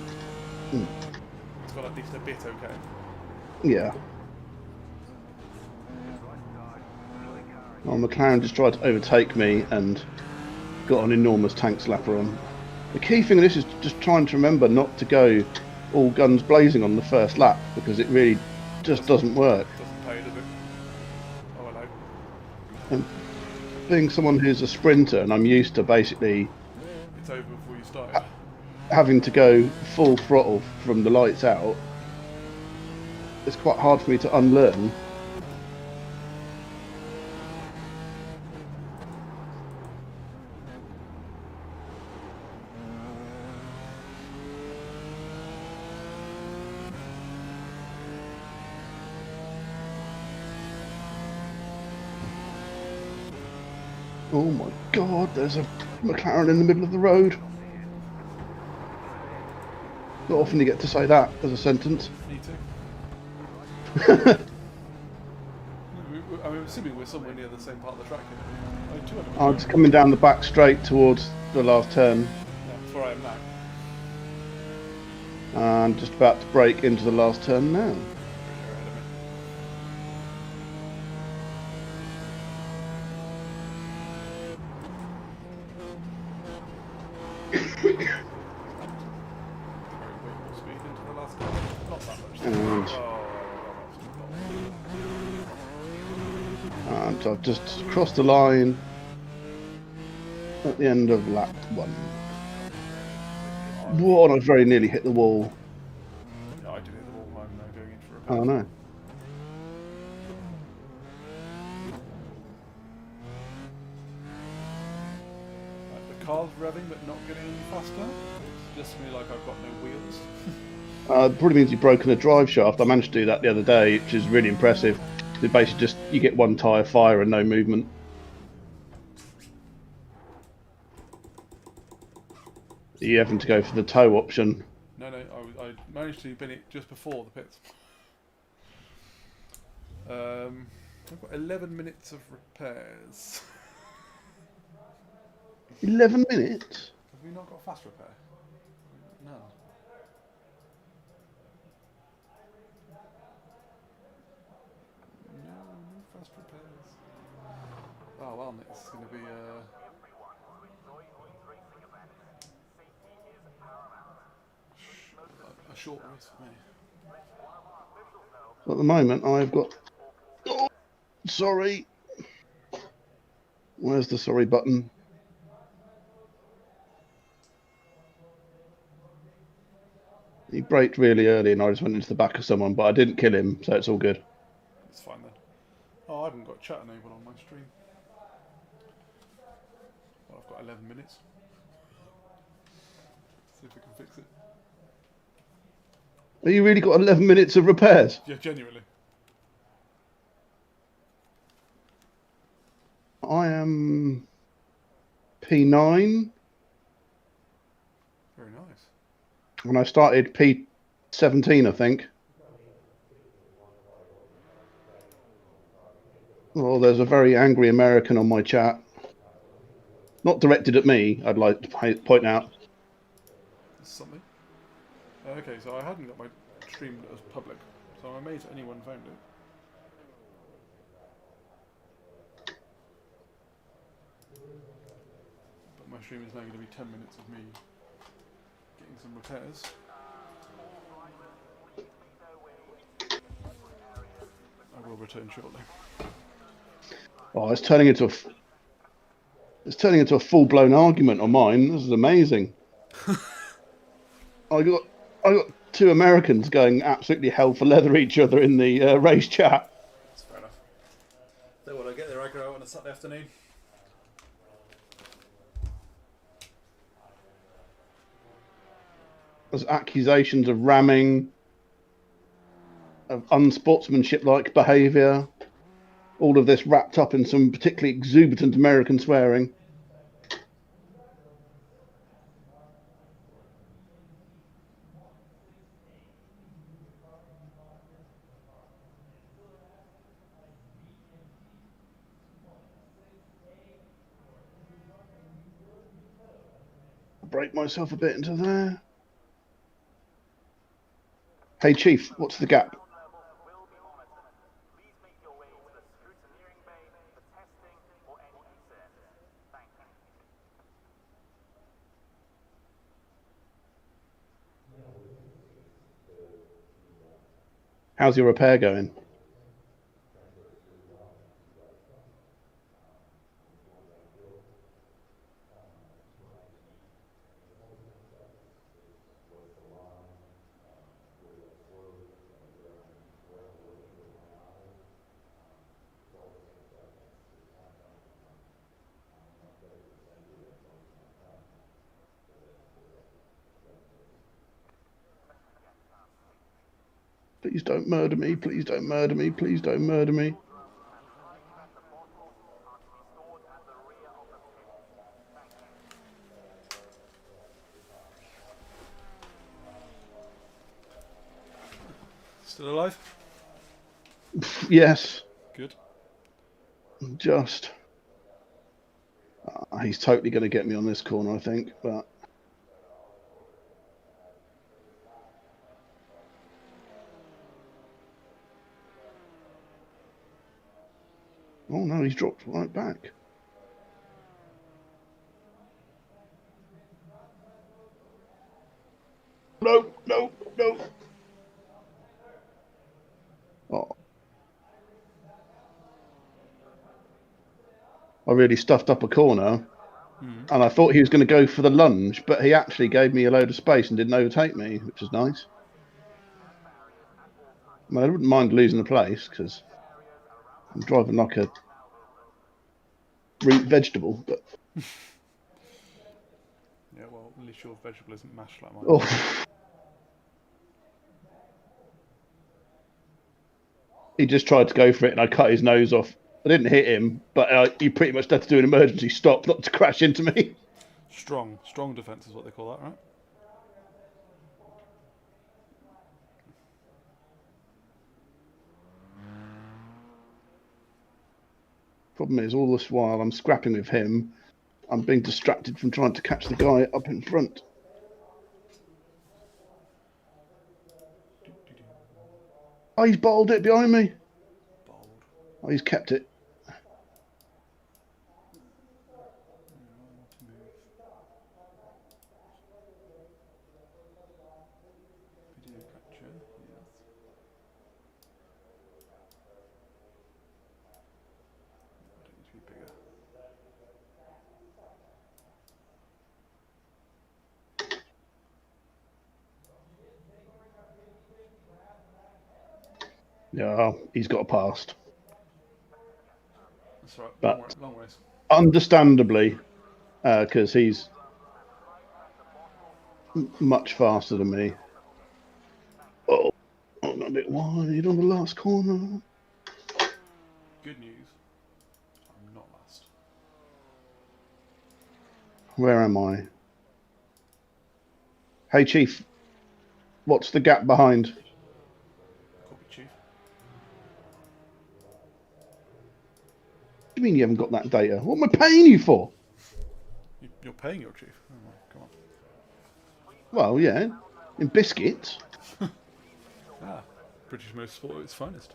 It's got at least a bit okay. Yeah. Well, McLaren just tried to overtake me and got an enormous tank slapper on. The key thing of this is just trying to remember not to go all guns blazing on the first lap, because it really just doesn't work. Doesn't pay, does it? Oh, hello. And being someone who's a sprinter, and I'm used to basically It's over before you started. having to go full throttle from the lights out, it's quite hard for me to unlearn. Oh my god, there's a McLaren in the middle of the road. Not often you get to say that as a sentence. Me too. I'm assuming we're somewhere near the same part of the track here. Oh, 200 I'm just coming down the back straight towards the last turn. Yeah, that's where I am now. And just about to brake into the last turn now. You're ahead of me. Very wait speed into the last corner. Not that much. And, Oh, and I've just crossed the line at the end of lap 1. Whoa, and I very nearly hit the wall. yeah, I did hit the wall. I'm now going in for a Oh no. The car's revving but not getting any faster. It's just me like I've got no wheels. Probably means you've broken a drive shaft. I managed to do that the other day, which is really impressive. It basically just, you get one tyre fire and no movement. You're having to go for the tow option. No, I managed to bin it just before the pits. I've got 11 minutes of repairs. 11 minutes? Have we not got fast repair? No. No fast repairs. Oh well, it's going to be a short race for me. At the moment, I've got... Oh, sorry. Where's the sorry button? He braked really early and I just went into the back of someone, but I didn't kill him, so it's all good. It's fine then. Oh, I haven't got chat enabled on my stream. Well, I've got 11 minutes. See if we can fix it. Have you really got 11 minutes of repairs? Yeah, genuinely. I am P9, Very nice. and I started P17, I think. Well, there's a very angry American on my chat. Not directed at me, I'd like to point out. This is something. Okay, so I hadn't got my stream as public, so I'm amazed anyone found it. But my stream is now going to be 10 minutes of me getting some repairs. I will return shortly. Oh, it's turning into a full-blown argument on mine. This is amazing. I got two Americans going absolutely hell for leather each other in the race chat. That's fair enough. So what, I get their aggro out on a Saturday afternoon? There's accusations of ramming, of unsportsmanship-like behaviour. All of this wrapped up in some particularly exuberant American swearing. Break myself a bit into there. Hey Chief, what's the gap? Will be monitored. Please make your way to the scrutineering bay for testing or any concerns. Thank you. How's your repair going? Please don't murder me, please don't murder me, please don't murder me. Still alive? Yes, Good. just. He's totally going to get me on this corner, I think, but... Oh no, he's dropped right back. No, no, no. Oh. I really stuffed up a corner, and I thought he was going to go for the lunge, but he actually gave me a load of space and didn't overtake me, which is nice. I mean, I wouldn't mind losing the place, because I'm driving like a root vegetable, but... Yeah, well, at least your vegetable isn't mashed like mine. Oh. He just tried to go for it, and I cut his nose off. I didn't hit him, but he pretty much had to do an emergency stop not to crash into me. Strong defence is what they call that, right? Problem is, all this while I'm scrapping with him, I'm being distracted from trying to catch the guy up in front. Oh, he's bottled it behind me. Bold. Oh, he's kept it. Video capture, yes. I don't need to be bigger. Yeah, he's got a past. That's right, But long ways. understandably, because he's much faster than me. Oh, I'm a bit wide on the last corner. Good news, I'm not last. Where am I? Hey, Chief. What's the gap behind? Copy, Chief. What do you mean you haven't got that data? What am I paying you for? You're paying your chief. Oh, my, come on. Well, yeah, in biscuits. Ah, British motorsport at its finest.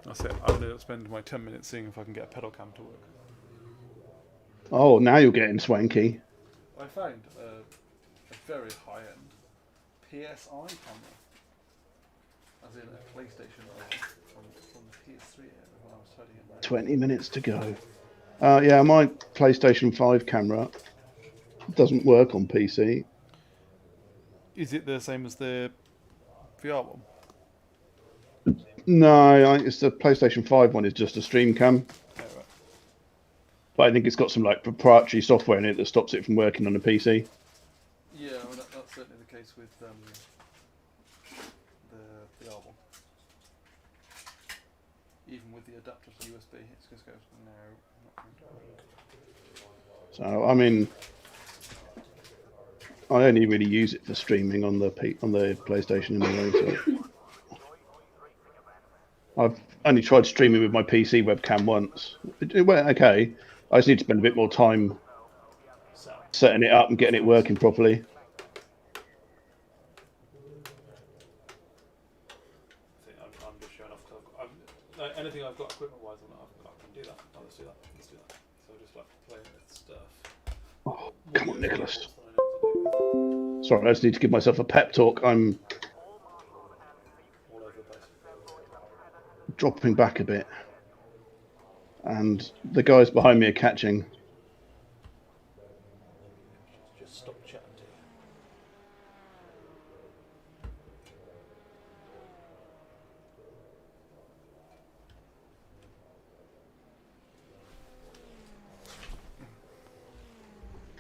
That's it. I'm going to spend my 10 minutes seeing if I can get a pedal cam to work. Oh, now you're getting swanky. I found a very high-end PSI camera, as in a PlayStation from the PS3 era when I was studying it. 20 minutes to go. Yeah, my PlayStation 5 camera doesn't work on PC. Is it the same as the VR one? No, it's the PlayStation 5 one is just a stream cam. Yeah, right. But I think it's got some like proprietary software in it that stops it from working on a PC. Yeah, well, that's certainly the case with the VR one. Even with the adapter to USB, it just goes, no, not going to work. So I mean, I only really use it for streaming on the PlayStation anyway. So I've only tried streaming with my PC webcam once. It went okay. I just need to spend a bit more time setting it up and getting it working properly. I'm just showing off because anything I've got equipment-wise on it, I can do that. Oh, let's do that. Let's do that. So just like playing with stuff. Oh, come on, Nicholas. Sorry, I just need to give myself a pep talk. I'm All over the place. dropping back a bit. And the guys behind me are catching. Just stop chatting to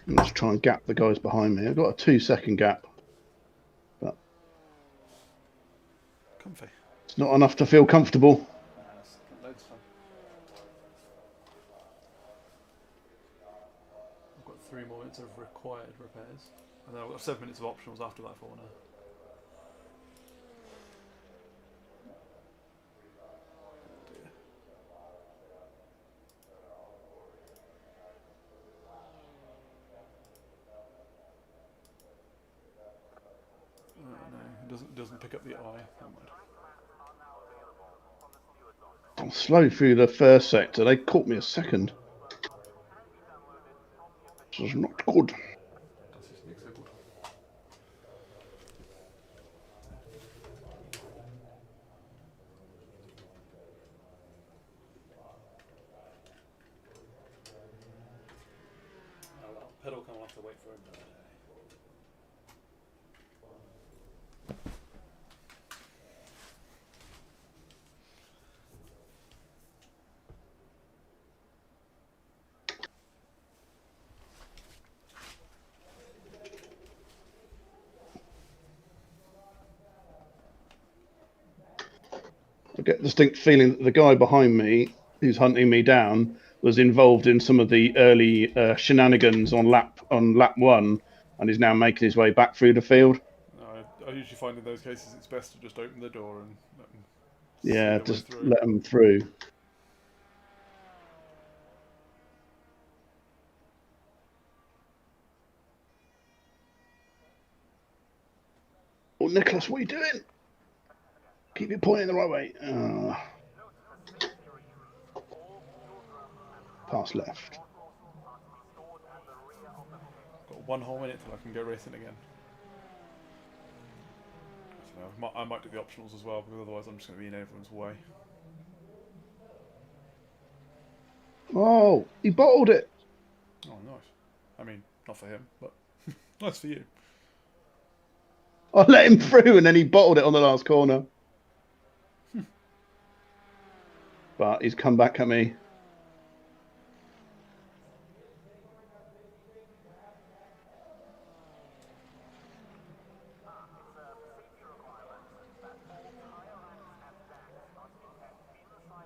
you. Let's try and gap the guys behind me. I've got a 2-second gap, but Comfy. it's not enough to feel comfortable. That's loads of fun. I've got 3 more minutes of required repairs, and then I've got 7 minutes of optionals after that for now. No, it doesn't pick up the eye. Never mind. I'm slow through the first sector. They caught me a second. This is not good. Das ist nicht sehr gut. Oh well, pedal cam will have to wait for another day. I get the distinct feeling that the guy behind me, who's hunting me down, was involved in some of the early shenanigans on lap 1, and is now making his way back through the field. I usually find in those cases it's best to just open the door and let them Yeah, see their way just through. let them through. Oh, Nicholas, what are you doing? Keep it pointing the right way. Pass left. Got 1 whole minute till I can go racing again. So I might do the optionals as well, because otherwise I'm just going to be in everyone's way. Oh, he bottled it. Oh, nice. I mean, not for him, but nice for you. I let him through and then he bottled it on the last corner. But he's come back at me.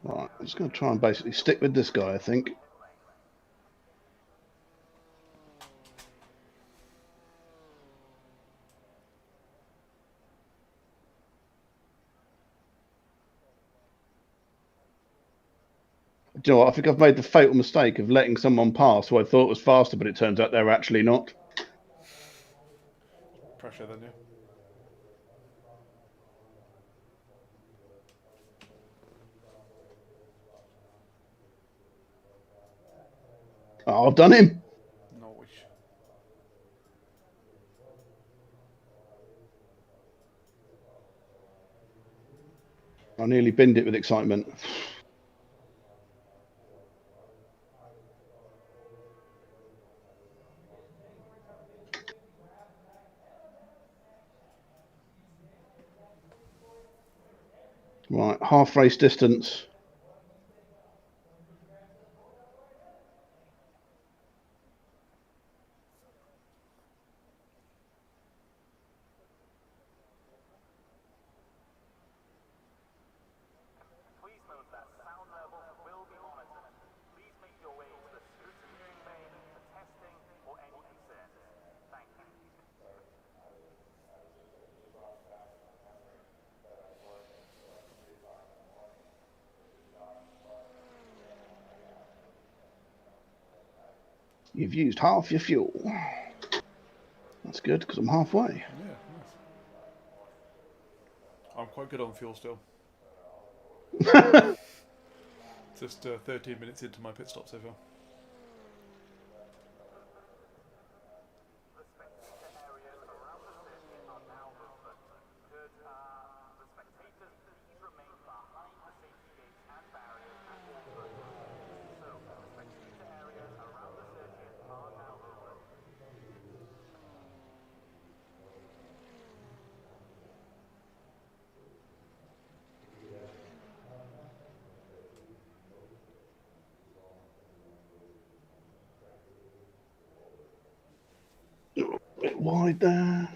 Right, I'm just going to try and basically stick with this guy, I think. Do you know what? I think I've made the fatal mistake of letting someone pass who I thought was faster, but it turns out they're actually not. Pressure then, yeah. Oh, I've done him. Nice. I nearly binned it with excitement. Right, half race distance. Please note that sound levels will be monitored. Please make your way to the scooter hearing bay for testing or any concerns. Thank you. You've used half your fuel. That's good because I'm halfway. Yeah, nice. I'm quite good on fuel still. Just 13 minutes into my pit stop so far. The spectator areas around the circuit are now open. Could the spectators please remain behind the safety gates and barriers at all times? So, the spectator areas around the circuit are now open. Bit wide there.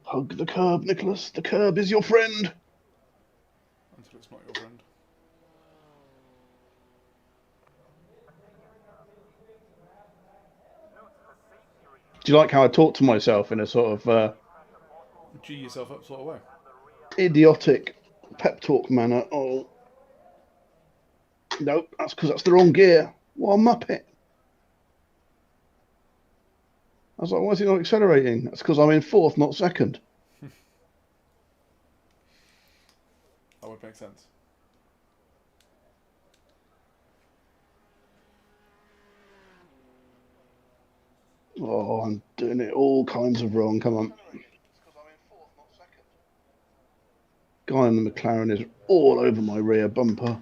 Hug the curb, Nicholas. The curb is your friend. Until it's not your friend. Do you like how I talk to myself in a sort of G yourself up sort of way. idiotic pep talk manner? Oh, nope, that's because that's the wrong gear. What a muppet. I was like, why is he not accelerating? That's because I'm in fourth, not second. That would make sense. Oh, I'm doing it all kinds of wrong. Come on. Guy in the McLaren is all over my rear bumper.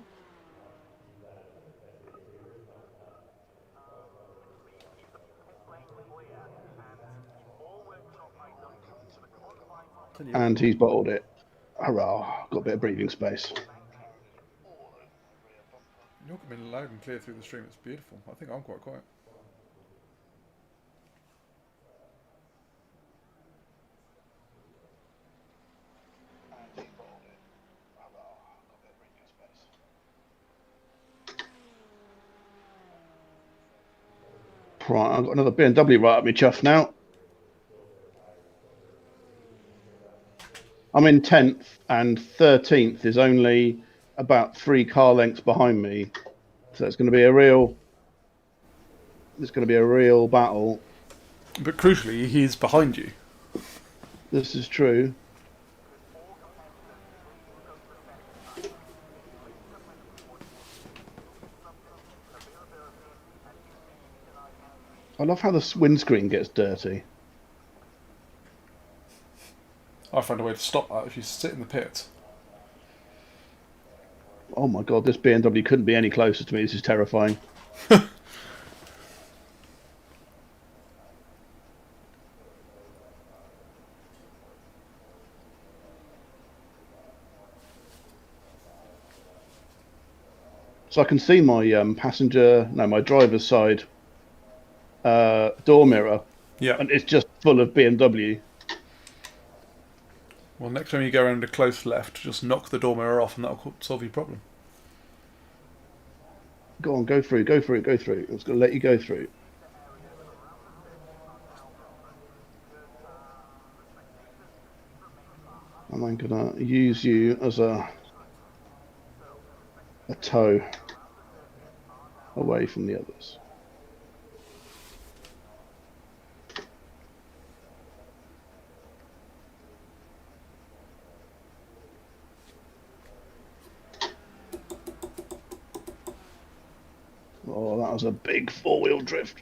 And he's bottled it. Hurrah. Got a bit of breathing space. You're coming loud and clear through the stream. It's beautiful. I think I'm quite quiet. Right, I've got another BMW right up my chuff now. I'm in 10th and 13th is only about 3 car lengths behind me. So it's going to be a real battle. But crucially, he's behind you. This is true. I love how the windscreen gets dirty. I find a way to stop that if you sit in the pit. Oh my god, this BMW couldn't be any closer to me. This is terrifying. So I can see my my driver's side door mirror. Yeah. And it's just full of BMW. Well, next time you go around a close left, just knock the door mirror off and that'll solve your problem. Go on, go through. I was going to let you go through. and I'm gonna use you as a tow away from the others. Oh, that was a big four-wheel drift.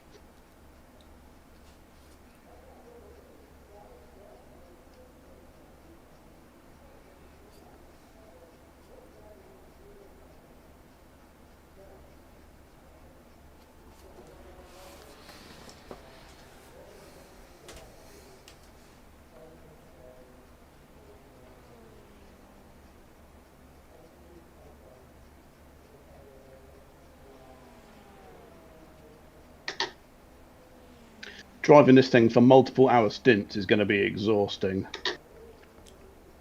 Driving this thing for multiple hour stints is going to be exhausting.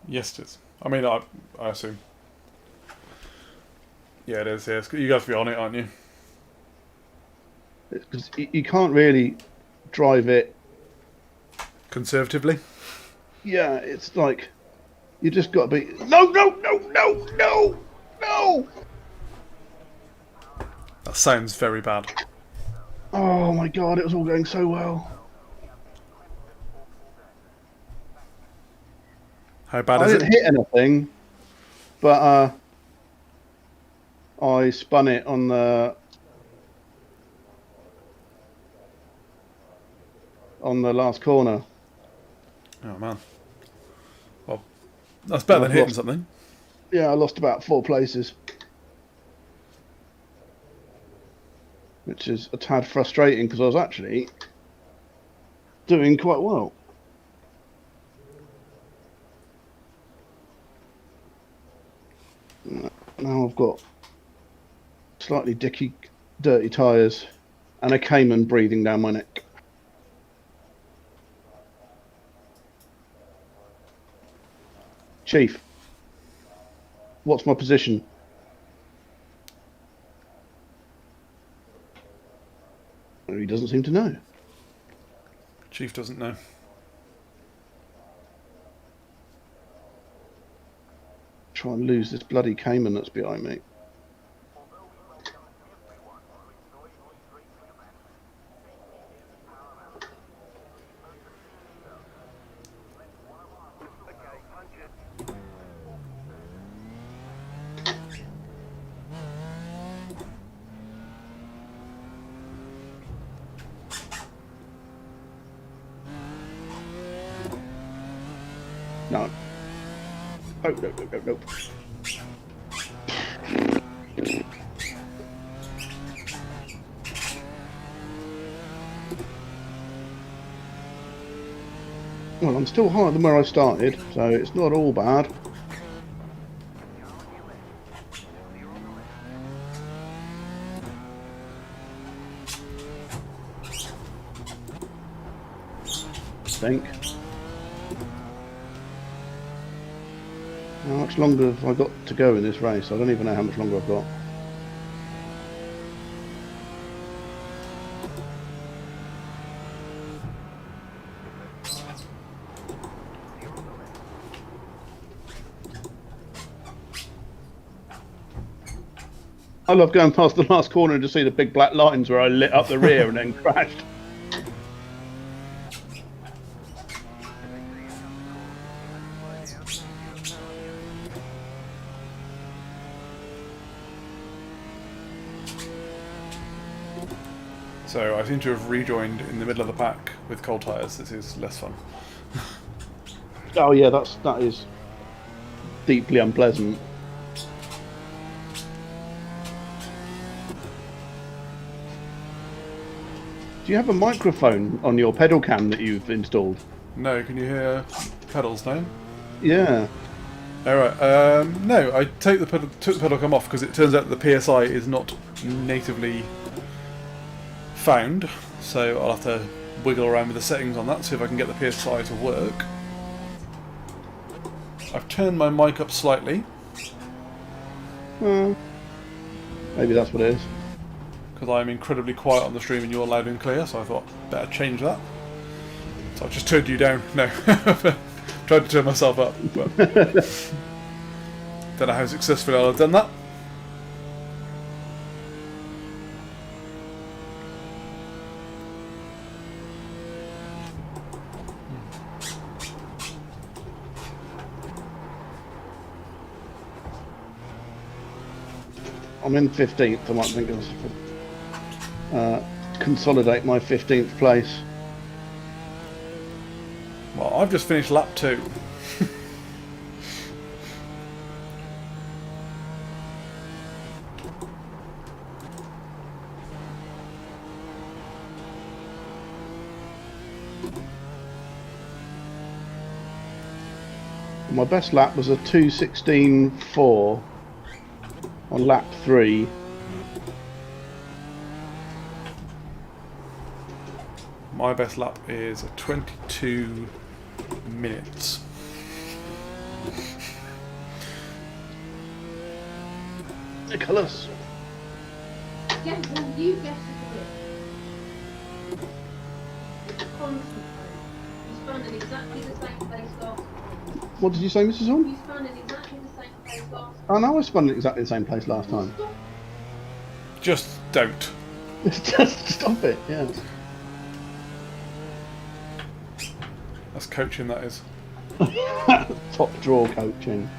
Yes, it is. I mean, I assume. Yeah, it is. Yeah, you guys be on it, aren't you? Because you can't really drive it Conservatively. Yeah, it's like you just got to be no. That sounds very bad. Oh my god, it was all going so well. How bad I is didn't it? hit anything, but I spun it on the last corner. Oh man. Well, that's better than I've hitting lost- something. Yeah, I lost about 4 places, which is a tad frustrating because I was actually doing quite well. Now I've got slightly dirty tyres and a Cayman breathing down my neck. Chief, what's my position? He doesn't seem to know. Chief doesn't know. Try and lose this bloody Cayman that's behind me. No. Oh, no. Well, I'm still higher than where I started, so it's not all bad. I think. How much longer have I got to go in this race? I don't even know how much longer I've got. I love going past the last corner and just see the big black lines where I lit up the rear and then crashed. So I seem to have rejoined in the middle of the pack with cold tyres. This is less fun. Oh yeah, that is deeply unpleasant. Do you have a microphone on your pedal cam that you've installed? No, can you hear pedals now? Yeah. Alright, no, I took the pedal cam off because it turns out the PSI is not natively found, so I'll have to wiggle around with the settings on that, see if I can get the PSI to work. I've turned my mic up slightly. Maybe that's what it is. Because I'm incredibly quiet on the stream and you're loud and clear, so I thought better change that. So I've just turned you down. No, Tried to turn myself up, but don't know how successfully I'll have done that. I'm in 15th. I might think of consolidate my 15th place. Well, I've just finished lap 2. My best lap was a 2:16.4 on lap 3. My best lap is a 22 minutes. Nicholas. Yeah, well, you guessed it. Constantly. You spun in exactly the same place last time. What did you say, Mrs. Horn? You spun in exactly the same place last time. I know I spun in exactly the same place last time. Stop. Just don't. Just stop it, yeah. That's coaching, that is. Top draw coaching.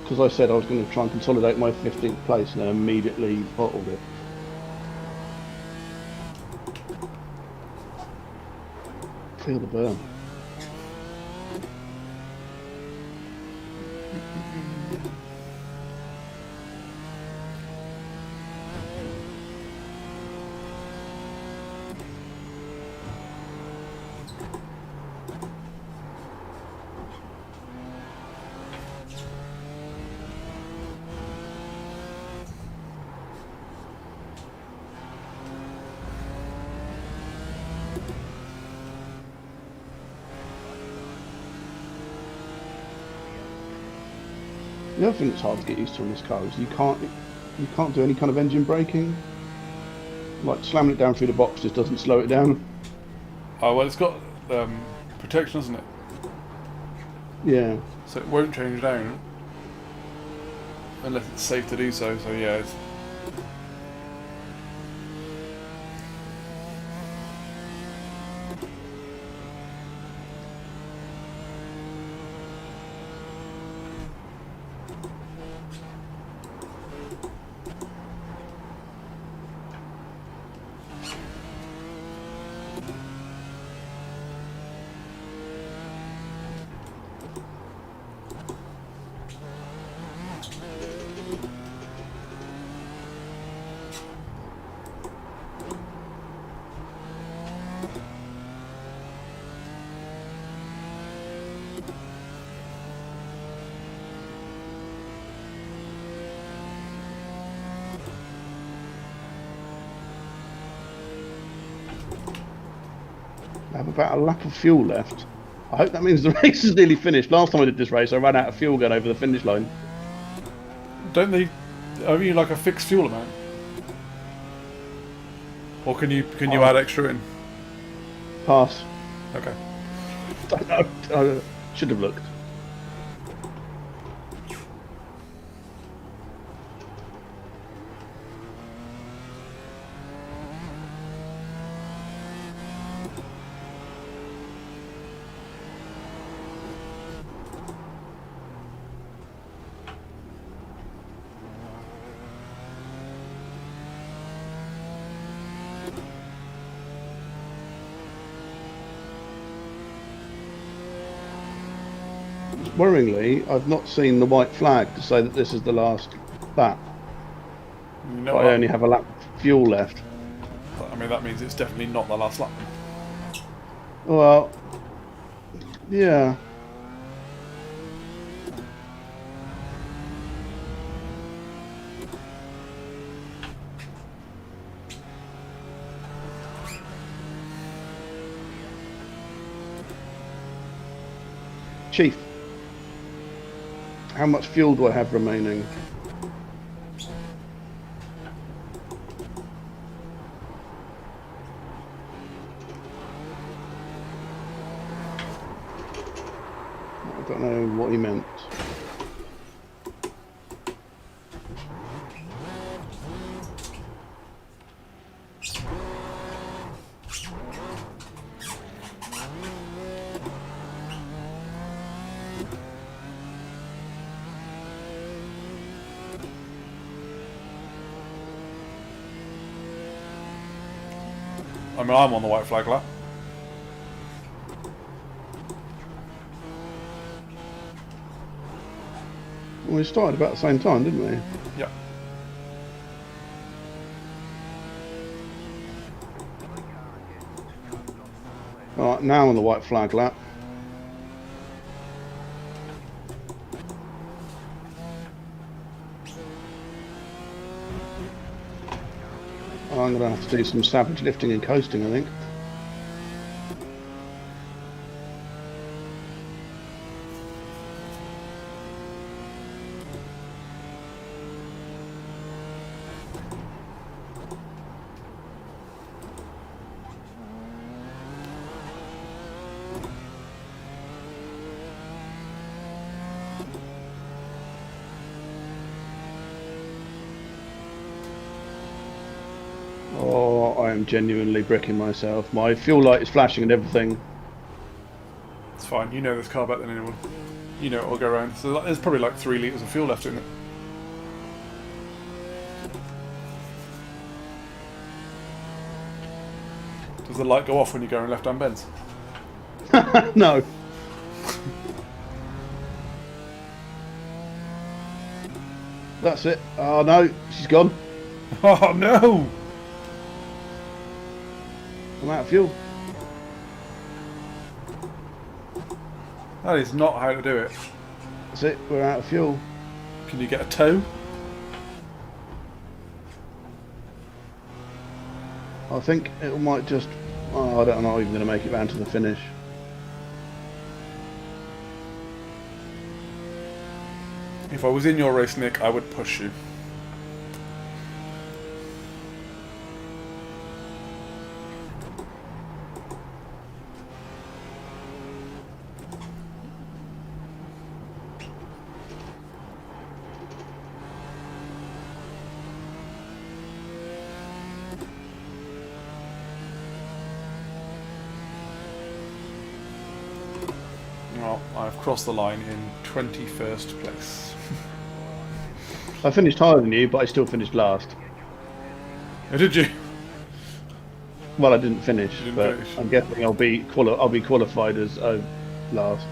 Because I said I was going to try and consolidate my 15th place and then immediately bottled it. Feel the burn. The other thing that's hard to get used to in this car is you can't do any kind of engine braking. Like slamming it down through the box just doesn't slow it down. Oh, well, it's got protection, hasn't it? Yeah. So it won't change down unless it's safe to do so. So yeah, it's... I have about a lap of fuel left. I hope that means the race is nearly finished. Last time I did this race, I ran out of fuel going over the finish line. Don't they? Are you like a fixed fuel amount, or can you add extra in? Pass. Okay. I should have looked. Worryingly, I've not seen the white flag to say that this is the last lap. No, But I only have a lap of fuel left. I mean, that means it's definitely not the last lap. Well, yeah. Chief, how much fuel do I have remaining? don't know what he meant. I mean, I'm on the white flag lap. Well, we started about the same time, didn't we? Yeah. Alright, now on the white flag lap. I'm going to have to do some savage lifting and coasting, I think. Oh, I am genuinely bricking myself. My fuel light is flashing and everything. It's fine. You know this car better than anyone. You know it'll go around. So there's probably like 3 litres of fuel left in it. Does the light go off when you go in left-hand bends? No. That's it. Oh no, she's gone. Oh no! I'm out of fuel. That is not how to do it. That's it, we're out of fuel. Can you get a tow? I think it might just... Oh, I'm not even going to make it round to the finish. If I was in your race, Nick, I would push you. Well, I've crossed the line in 21st place. I finished higher than you, but I still finished last. Oh, did you? Well, I didn't finish, You didn't but finish. I'm guessing I'll be qualified as last.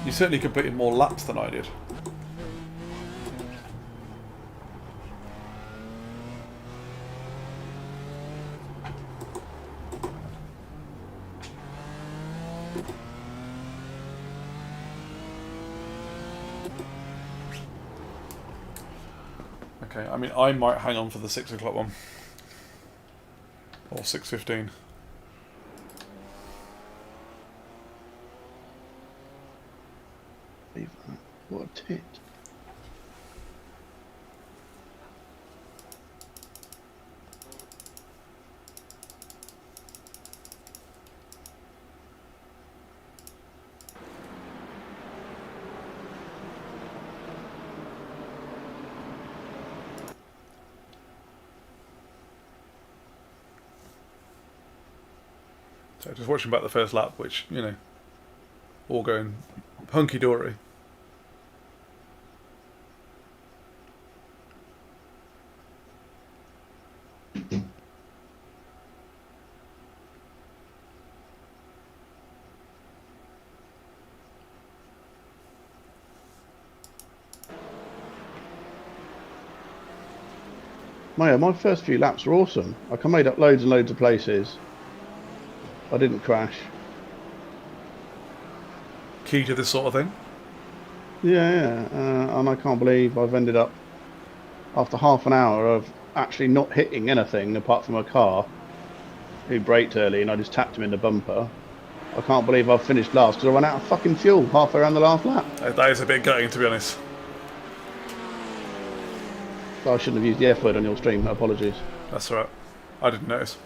You certainly completed more laps than I did. Okay, I mean, I might hang on for the 6 o'clock one. Or 6:15. What a tit. So just watching back the first lap, which, you know, all going hunky-dory. My first few laps were awesome. Like, I made up loads and loads of places. I didn't crash. Key to this sort of thing. Yeah. And I can't believe I've ended up, after half an hour of actually not hitting anything apart from a car who braked early and I just tapped him in the bumper. I can't believe I've finished last because I ran out of fucking fuel halfway around the last lap. That is a bit gutting, to be honest. So I shouldn't have used the F word on your stream. Apologies. That's alright. I didn't notice.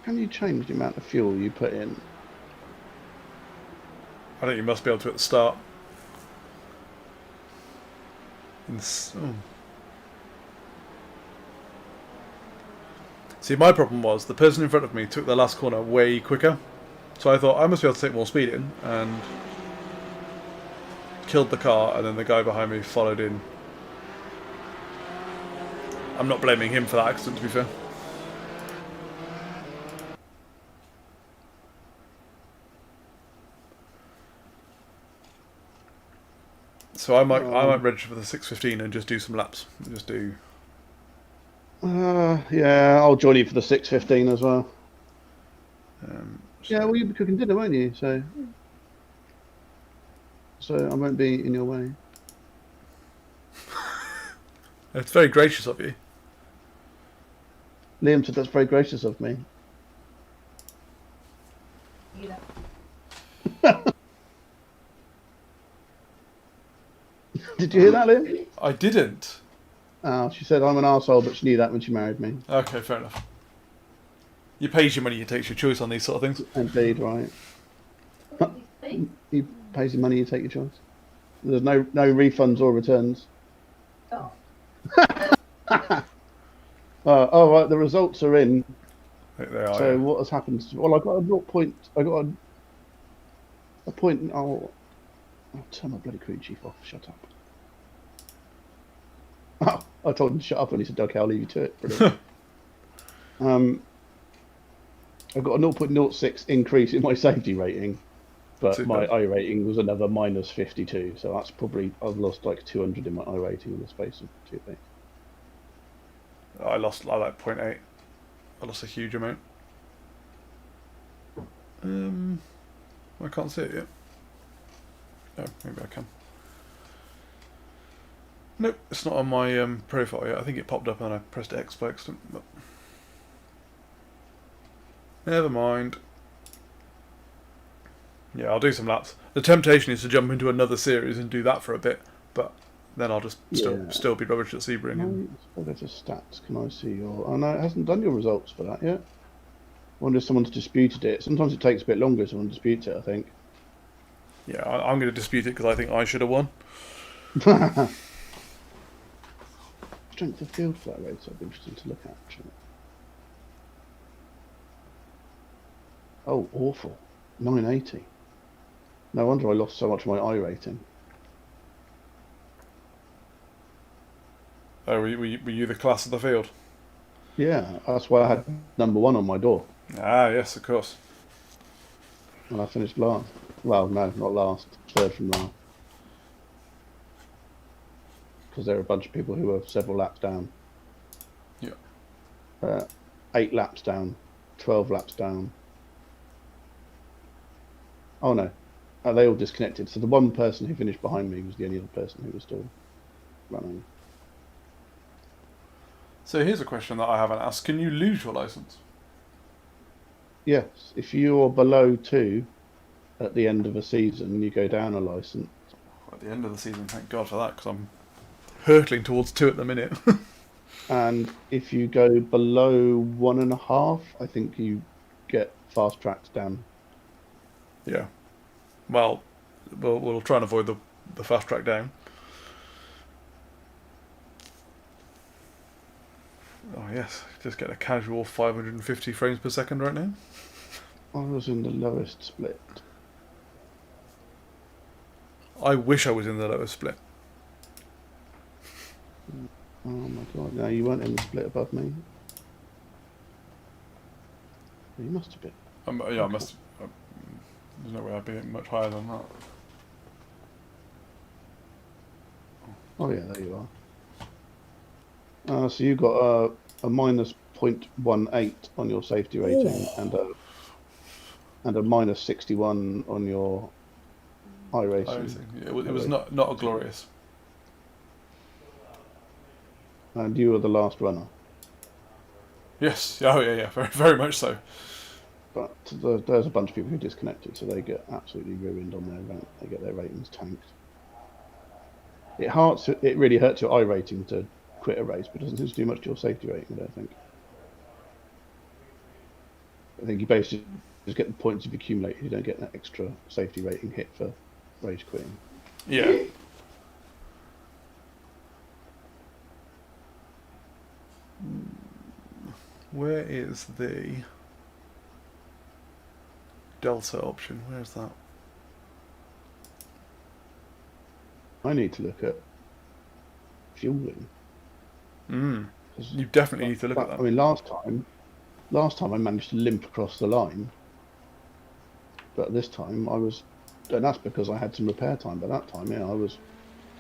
Can you change the amount of fuel you put in? I think you must be able to at the start. See, my problem was the person in front of me took the last corner way quicker. So I thought I must be able to take more speed in, and killed the car, and then the guy behind me followed in. I'm not blaming him for that accident, to be fair. So I might register for the 6:15 and just do some laps. Just do. Yeah, I'll join you for the 6:15 as well. So Yeah, well, you'll be cooking dinner, won't you? So I won't be in your way. it's very gracious of you. Liam said that's very gracious of me. Did you hear that, Liam? I didn't. She said I'm an arsehole, but she knew that when she married me. Okay, fair enough. You pays your money, you takes your choice on these sort of things. Indeed, right. You pays your money, you take your choice. There's no refunds or returns. Oh. Oh right, the results are in. I think they are. So Yeah. what has happened? Well, I got a 0 point. I got a point. I'll turn my bloody crew chief off. Shut up. Oh, I told him to shut up, and he said, "Okay, I'll leave you to it." Brilliant. I got a 0.06 increase in my safety rating, but Super. my I rating was another -52. So that's probably I've lost like 200 in my I rating in the space of 2 days. I lost like 0.8. I lost a huge amount. I can't see it yet. Oh, maybe I can. Nope, it's not on my profile yet. I think it popped up and I pressed X by accident. But never mind. Yeah, I'll do some laps. The temptation is to jump into another series and do that for a bit, but then I'll just still be rubbish at Sebring. And I'll go to stats. Can I see your? Oh no, it hasn't done your results for that yet. I wonder if someone's disputed it. Sometimes it takes a bit longer if someone disputes it, I think. yeah, I'm going to dispute it because I think I should have won. Strength of field flat rates would be interesting to look at, actually. Oh, awful. 980. No wonder I lost so much of my I rating. Oh, were you the class of the field? Yeah, that's why I had #1 on my door. Ah, yes, of course. And I finished last. Well, no, not last. Third from last. Because there were a bunch of people who were several laps down. Yeah. 8 laps down. 12 laps down. Oh no. They all disconnected. So the one person who finished behind me was the only other person who was still running. So here's a question that I haven't asked. Can you lose your license? Yes. If you're below 2 at the end of a season, you go down a license. At the end of the season, thank God for that, because I'm hurtling towards 2 at the minute. And if you go below 1.5, I think you get fast tracked down. Yeah. Well, we'll try and avoid the fast track down. Oh yes, just get a casual 550 frames per second right now. I was in the lowest split. I wish I was in the lowest split. Oh my god, no, you weren't in the split above me. You must have been. Yeah, I must. There's no way I'd be much higher than that. Oh yeah, there you are. So you got a -0.18 on your safety rating. Ooh. and a -61 on your I rating. It was not a glorious. And you were the last runner. Yes. Oh yeah. Very, very much so. But there's a bunch of people who disconnected, so they get absolutely ruined on their rank. They get their ratings tanked. It really hurts your I rating to quit a race, but it doesn't seem to do much to your safety rating, I don't think. I think you basically just get the points you've accumulated. You don't get that extra safety rating hit for rage quitting. Yeah. Where is the Delta option? Where's that? I need to look at fueling. Mm. 'Cause You definitely need to look at I that. mean, last time I managed to limp across the line, but this time and that's because I had some repair time. But that time, yeah, I was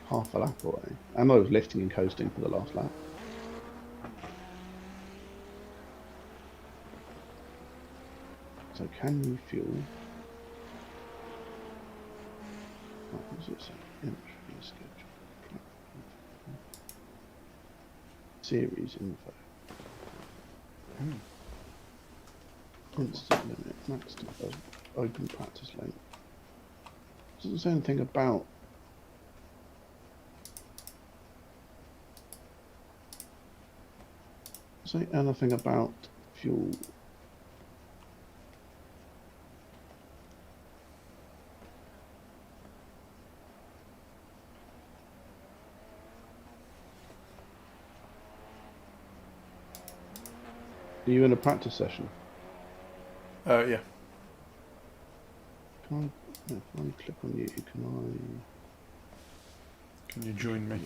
half a lap away, and I was lifting and coasting for the last lap. So can you fuel? What does it say? Entry schedule. Series info. Instant limit. Max open practice lane. Doesn't say anything about. Say anything about fuel. Are you in a practice session? Yeah. Can I, if I click on you, can Can you join me?